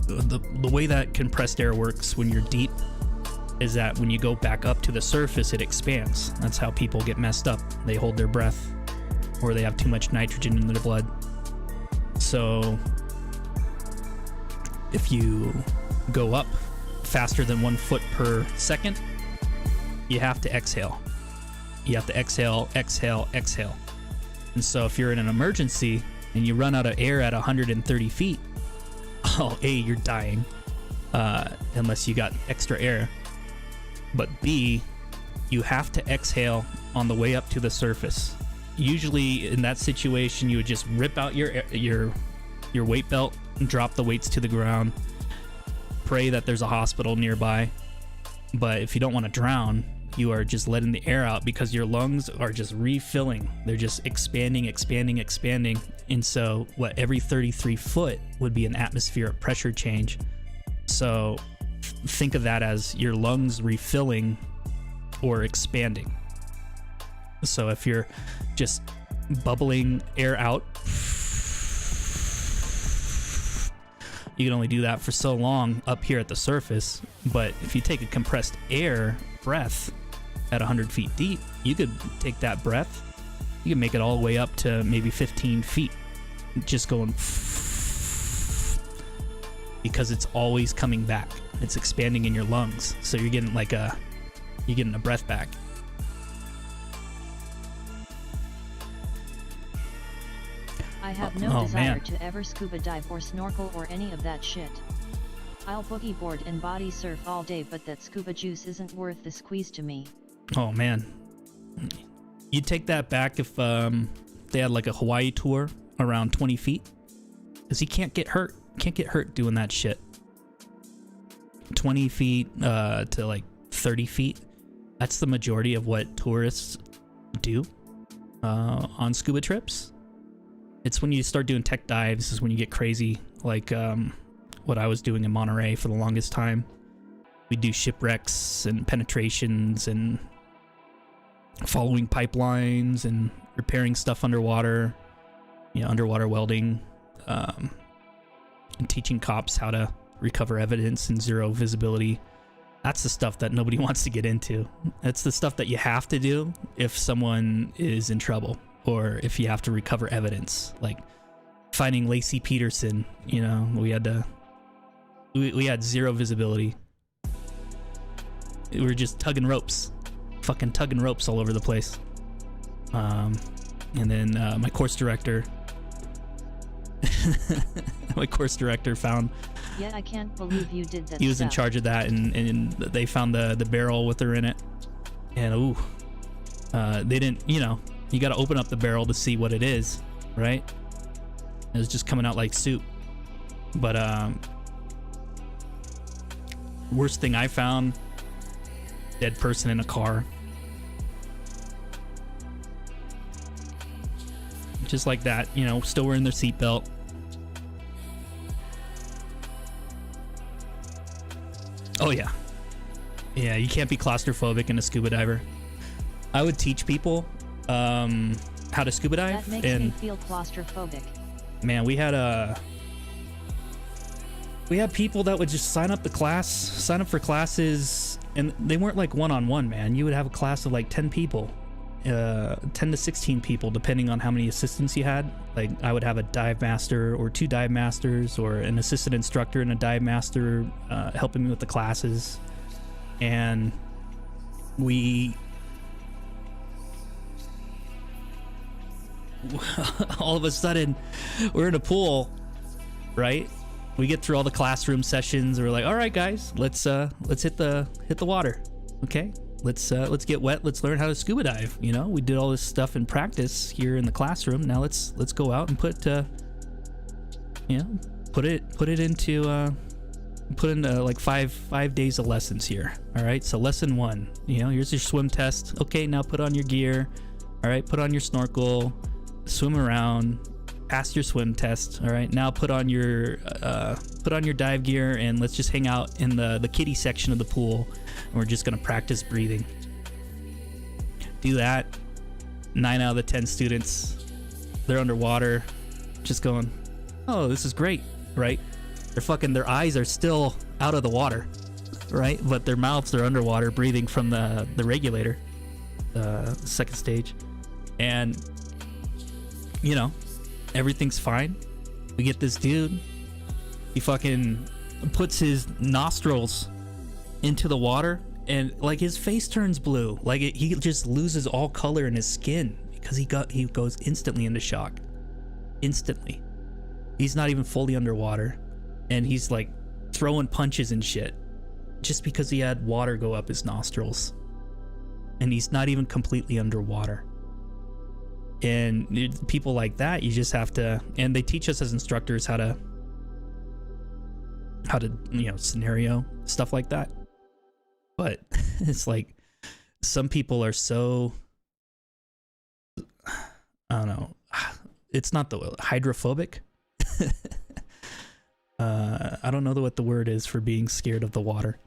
The way that compressed air works when you're deep is that when you go back up to the surface, it expands. That's how people get messed up. They hold their breath or they have too much nitrogen in their blood. So if you go up faster than 1 foot per second, you have to exhale. You have to exhale, exhale, exhale. And so if you're in an emergency and you run out of air at 130 feet, oh, A, you're dying, unless you got extra air. But B, you have to exhale on the way up to the surface. Usually in that situation, you would just rip out your weight belt and drop the weights to the ground. Pray that there's a hospital nearby. But if you don't want to drown, you are just letting the air out because your lungs are just refilling. They're just expanding, expanding, expanding. And so every 33 foot would be an atmospheric pressure change. So think of that as your lungs refilling or expanding. So if you're just bubbling air out, you can only do that for so long up here at the surface. But if you take a compressed air breath at 100 feet deep, you could take that breath, you can make it all the way up to maybe 15 feet, just going, because it's always coming back. It's expanding in your lungs, so you're getting a breath back. I have no desire to ever scuba dive or snorkel or any of that shit. I'll boogie board and body surf all day, but that scuba juice isn't worth the squeeze to me. Oh man, you'd take that back if they had like a Hawaii tour around 20 feet, because you can't get hurt. Can't get hurt doing that shit. 20 feet to like 30 feet. That's the majority of what tourists do on scuba trips. It's when you start doing tech dives is when you get crazy, like what I was doing in Monterey for the longest time. We do shipwrecks and penetrations and following pipelines and repairing stuff underwater, you know, underwater welding, and teaching cops how to recover evidence in 0 visibility. That's the stuff that nobody wants to get into. That's the stuff that you have to do if someone is in trouble or if you have to recover evidence, like finding Lacey Peterson. You know, we had 0 visibility. We were just tugging ropes, fucking tugging ropes all over the place. And then my course director my course director found. Yeah, I can't believe you did that. He was in stuff. charge of that, and they found the barrel with her in it. And ooh, they didn't, you know, you got to open up the barrel to see what it is, right? It was just coming out like soup. But worst thing I found, dead person in a car. Just like that, you know, still wearing their seatbelt. Oh yeah. Yeah, you can't be claustrophobic in a scuba diver. I would teach people how to scuba dive. That makes me feel claustrophobic. Man, we had people that would just sign up for classes, and they weren't like one-on-one, man. You would have a class of like 10 people, 10 to 16 people, depending on how many assistants you had. Like, I would have a dive master or 2 dive masters or an assistant instructor and a dive master helping me with the classes. And we all of a sudden we're in a pool, right? We get through all the classroom sessions. We're like, all right, guys, let's hit the water. Okay, let's get wet. Let's learn how to scuba dive. You know, we did all this stuff in practice here in the classroom. Now let's go out and put in like five days of lessons here. All right, so lesson 1, you know, here's your swim test. Okay, now put on your gear. All right, put on your snorkel, swim around, pass your swim test. All right, now put on your dive gear, and let's just hang out in the kiddie section of the pool, and we're just gonna practice breathing. Do that. 9 out of the 10 students, they're underwater, just going, oh, this is great, right? Their eyes are still out of the water, right? But their mouths are underwater, breathing from the regulator, second stage. And, you know, everything's fine. We get this dude, he fucking puts his nostrils into the water, and like his face turns blue. Like he just loses all color in his skin because he goes instantly into shock. Instantly. He's not even fully underwater. And he's like throwing punches and shit just because he had water go up his nostrils. And he's not even completely underwater. And people like that, you just have to, and they teach us as instructors how to, you know, scenario stuff like that. But it's like some people are so, I don't know, it's not the hydrophobic. I don't know what the word is for being scared of the water.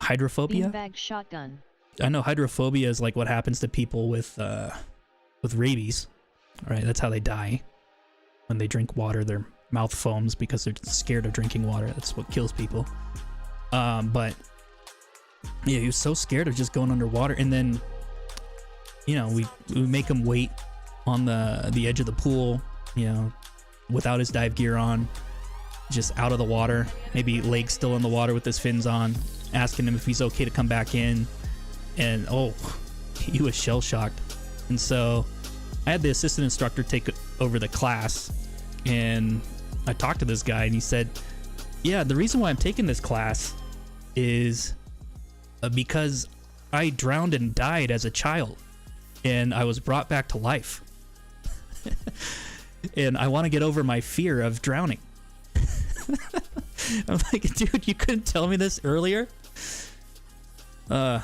Hydrophobia? Beanbag shotgun. I know hydrophobia is like what happens to people with rabies. Right, that's how they die. When they drink water, their mouth foams because they're scared of drinking water. That's what kills people. But yeah, he was so scared of just going underwater, and then, you know, we make him wait on the edge of the pool, you know, without his dive gear on, just out of the water, maybe legs still in the water with his fins on, asking him if he's okay to come back in. And oh, he was shell shocked. And so I had the assistant instructor take over the class, and I talked to this guy, and he said, yeah, the reason why I'm taking this class is because I drowned and died as a child, and I was brought back to life. And I want to get over my fear of drowning. I'm like, dude, you couldn't tell me this earlier? And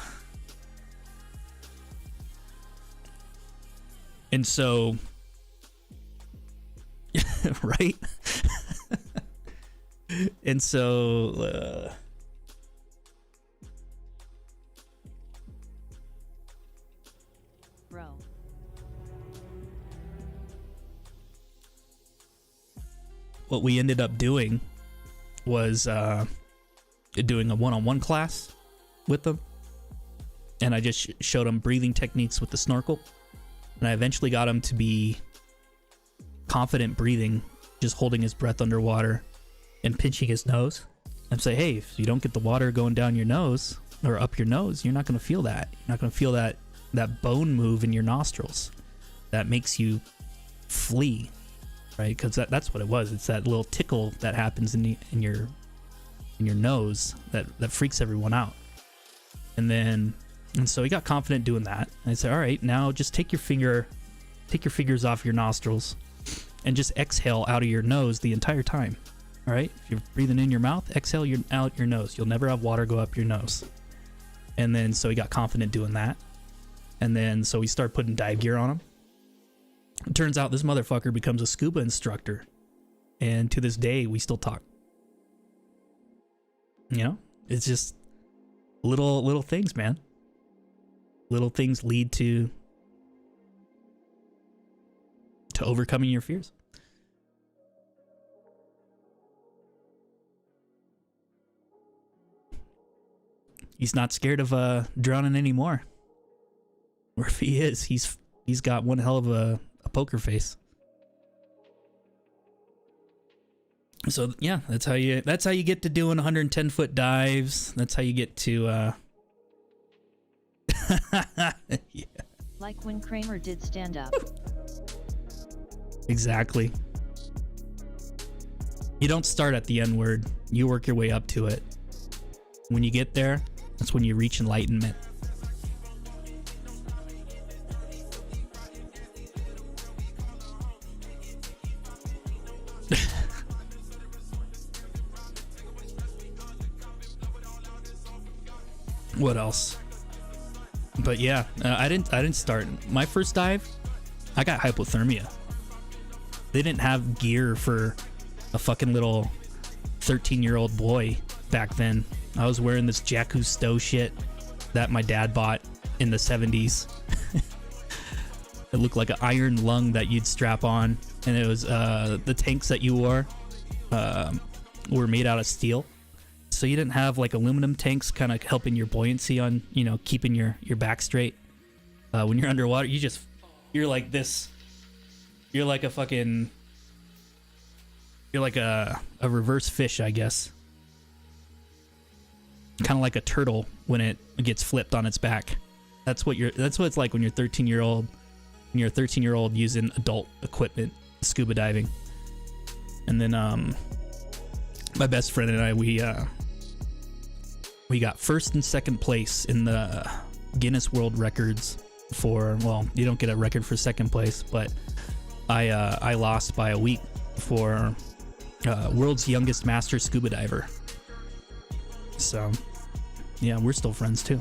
so, right? And so, Bro. what we ended up doing was doing a one-on-one class with them, and I just showed them breathing techniques with the snorkel, and I eventually got him to be confident breathing, just holding his breath underwater and pinching his nose. And say, hey, if you don't get the water going down your nose or up your nose, you're not going to feel that. You're not going to feel that bone move in your nostrils that makes you flee, right? Because that's what it was. It's that little tickle that happens in your nose that freaks everyone out. And so he got confident doing that. And I said, all right, now just take your fingers off your nostrils and just exhale out of your nose the entire time. All right, if you're breathing in your mouth, exhale out your nose. You'll never have water go up your nose. And then so he got confident doing that. And then so we started putting dive gear on him. It turns out this motherfucker becomes a scuba instructor. And to this day, we still talk. You know, it's just little things, man. Little things lead to overcoming your fears. He's not scared of drowning anymore. Or if he is, he's got one hell of a poker face. So yeah, that's how you get to doing 110-foot dives. That's how you get to yeah. Like when Kramer did stand up. Exactly. You don't start at the N-word. You work your way up to it. When you get there, that's when you reach enlightenment. What else? But yeah, I didn't start my first dive. I got hypothermia. They didn't have gear for a fucking little 13-year-old boy back then. I was wearing this Jack Cousteau shit that my dad bought in the 70s. It looked like an iron lung that you'd strap on, and it was the tanks that you wore were made out of steel. So you didn't have like aluminum tanks kind of helping your buoyancy on, you know, keeping your back straight. When you're underwater, you're like this. You're like a reverse fish, I guess. Kind of like a turtle when it gets flipped on its back. That's what it's like when you're 13-year-old. When you're a 13-year-old using adult equipment, scuba diving. And then my best friend and I, we got first and second place in the Guinness World Records for, well, you don't get a record for second place, but I lost by a week for world's youngest master scuba diver. So yeah, we're still friends too.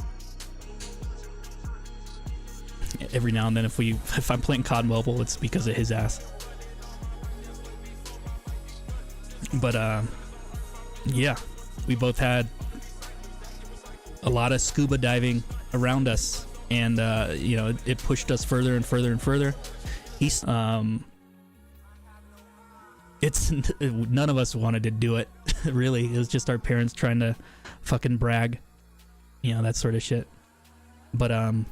Every now and then if I'm playing COD Mobile, it's because of his ass. But yeah, we both had a lot of scuba diving around us, and you know, it pushed us further and further and further. It's none of us wanted to do it. Really, it was just our parents trying to fucking brag, you know, that sort of shit. But I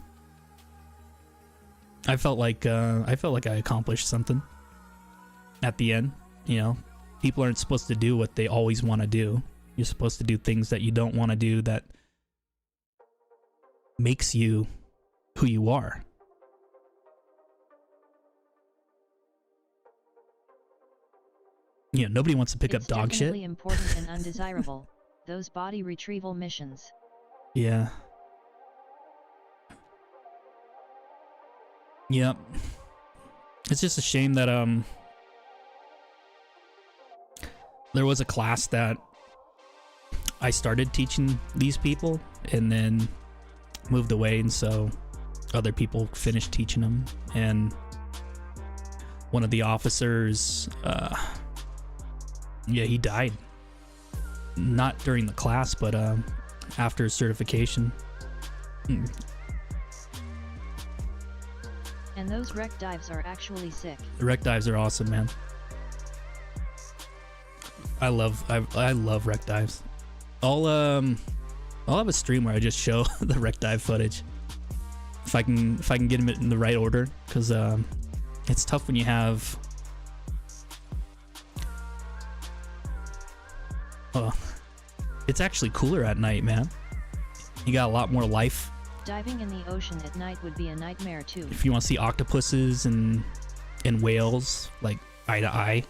felt like I accomplished something at the end. You know, people aren't supposed to do what they always want to do. You're supposed to do things that you don't want to do that makes you who you are. You know, nobody wants to pick up dog shit. It's definitely important and undesirable, those body retrieval missions. Yeah. Yep. It's just a shame that there was a class that I started teaching these people and then moved away, and so other people finished teaching them. And one of the officers, yeah, he died. Not during the class, but after certification. And those wreck dives are actually sick. The wreck dives are awesome, man. I love wreck dives. I'll have a stream where I just show the wreck dive footage. If I can get them in the right order, because it's tough when you have. Oh, it's actually cooler at night, man. You got a lot more life. Diving in the ocean at night would be a nightmare too. If you want to see octopuses and whales, like eye to eye.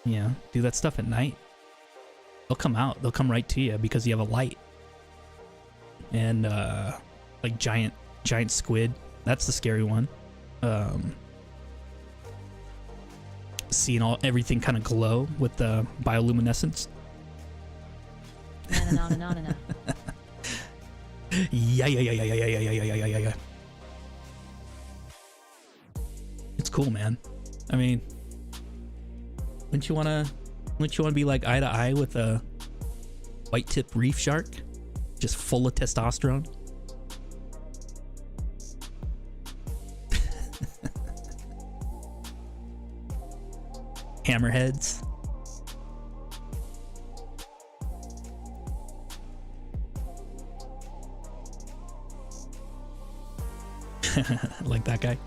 Yeah, do that stuff at night. They'll come out. They'll come right to you because you have a light. And like giant squid. That's the scary one. Seeing everything kind of glow with the bioluminescence. Yeah. It's cool, man. I mean, wouldn't you wanna be like eye to eye with a white tip reef shark, just full of testosterone? Hammerheads. Like that guy.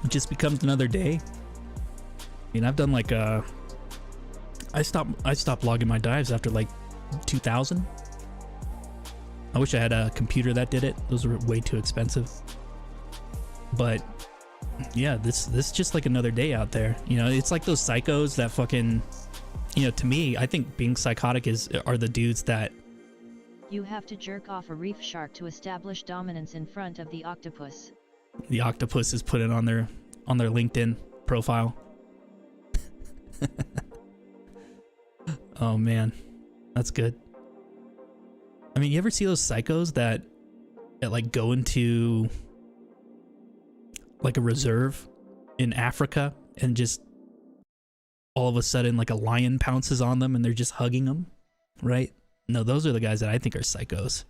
It just becomes another day. I mean, I've done like I stopped logging my dives after like 2000. I wish I had a computer that did it. Those were way too expensive. But yeah, this is just like another day out there. You know, it's like those psychos that fucking, you know, to me, I think being psychotic are the dudes that you have to jerk off a reef shark to establish dominance in front of the octopus. The octopus is put it on their LinkedIn profile. Oh man, that's good. I mean, you ever see those psychos that like go into like a reserve in Africa and just all of a sudden like a lion pounces on them and they're just hugging them, right? No, those are the guys that I think are psychos.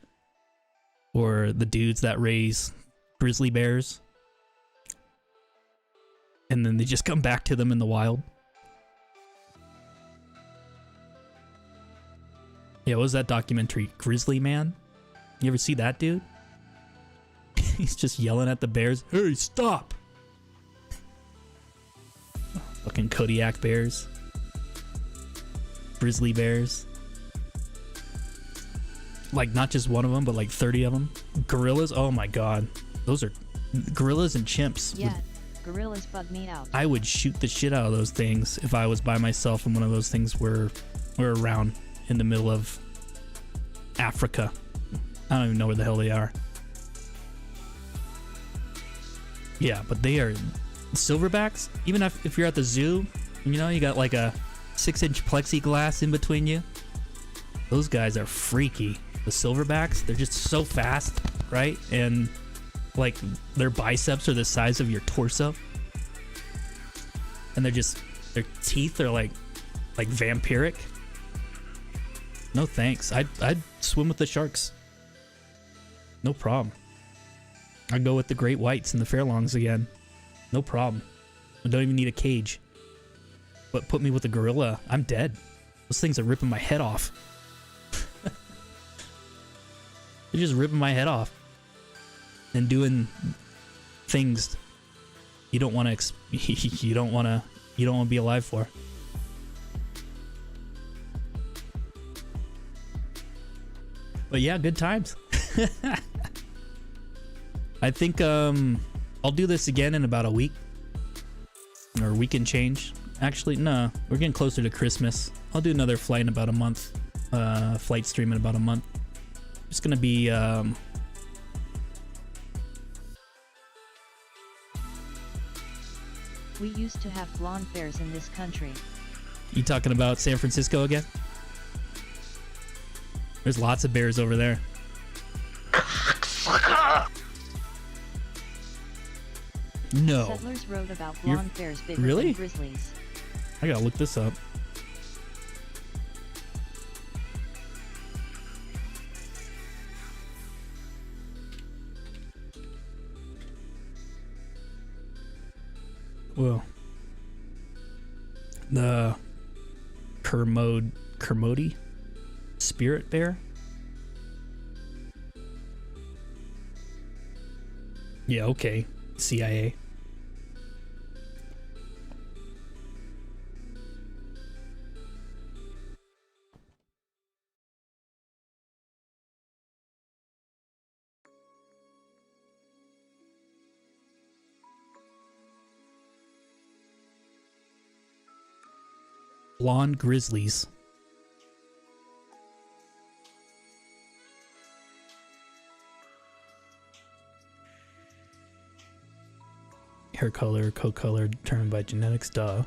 Or the dudes that raise grizzly bears and then they just come back to them in the wild. Yeah, what was that documentary? Grizzly Man? You ever see that dude? He's just yelling at the bears. Hey, stop! Fucking Kodiak bears. Grizzly bears. Like, not just one of them, but like 30 of them. Gorillas? Oh my god. Those are gorillas and chimps. Yeah, gorillas bug me out. I would shoot the shit out of those things if I was by myself and one of those things were around in the middle of Africa. I don't even know where the hell they are. Yeah, but they are silverbacks. Even if you're at the zoo, you know, you got like a 6-inch plexiglass in between you. Those guys are freaky. The silverbacks, they're just so fast, right? And like their biceps are the size of your torso. And their teeth are like vampiric. No thanks. I'd swim with the sharks. No problem. I'd go with the great whites and the fairlongs again. No problem. I don't even need a cage. But put me with a gorilla, I'm dead. Those things are ripping my head off. They're just ripping my head off. And doing things you don't want to you don't want to be alive for. But yeah, good times. I think I'll do this again in about a week. Or a week and change. Actually, no. We're getting closer to Christmas. I'll do another flight in about a month. Flight stream in about a month. It's gonna be we used to have blonde bears in this country. You talking about San Francisco again? There's lots of bears over there. No. Settlers wrote about blonde bears bigger really? than grizzlies. I gotta look this up. Well, the Kermode spirit bear. Yeah, okay. CIA. Blonde grizzlies. Hair color, coat color determined by genetics, duh.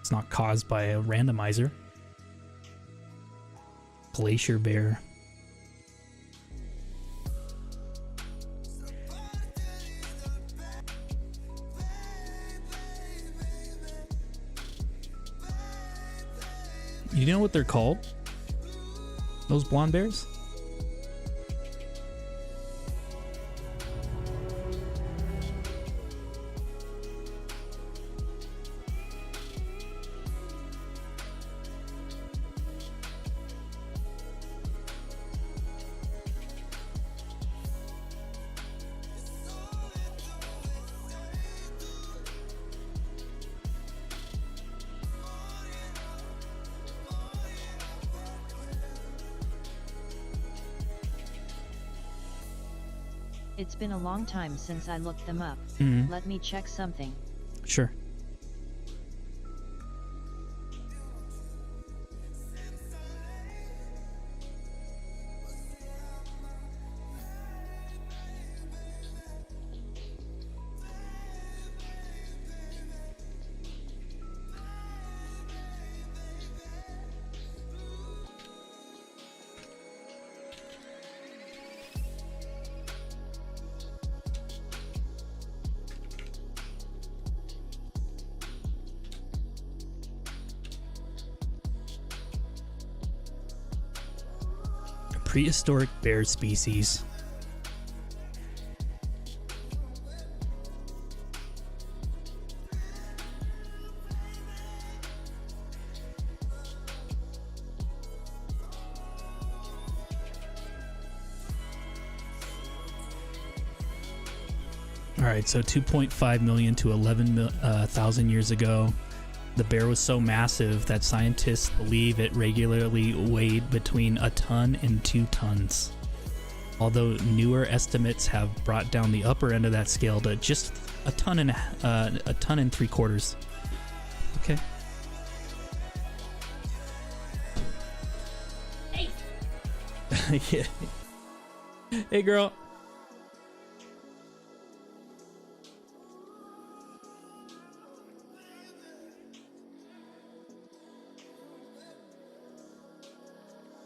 It's not caused by a randomizer. Glacier bear. You know what they're called? Those blonde bears? It's been a long time since I looked them up. Mhm. Let me check something. Sure. Prehistoric bear species. All right, so 2.5 million to 11,000 years ago. The bear was so massive that scientists believe it regularly weighed between a ton and 2 tons. Although newer estimates have brought down the upper end of that scale to just a ton and 3/4. Okay. Hey. Yeah. Hey, girl.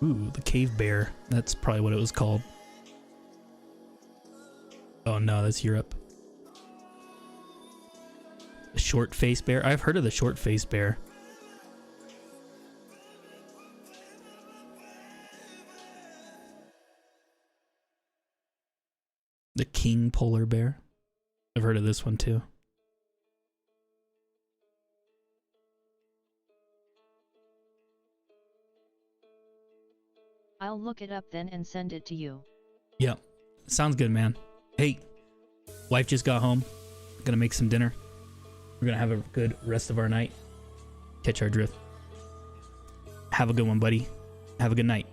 Ooh, the cave bear. That's probably what it was called. Oh no, that's Europe. The short-faced bear? I've heard of the short-faced bear. The king polar bear. I've heard of this one too. I'll look it up then and send it to you. Yeah, sounds good, man. Hey, wife just got home. Gonna make some dinner. We're gonna have a good rest of our night. Catch our drift. Have a good one, buddy. Have a good night.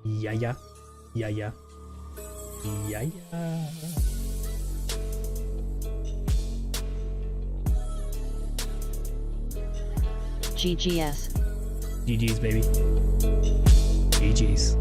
Yeah, yeah. Yeah, yeah. Yeah, yeah. GGS. GG's, baby. GG's.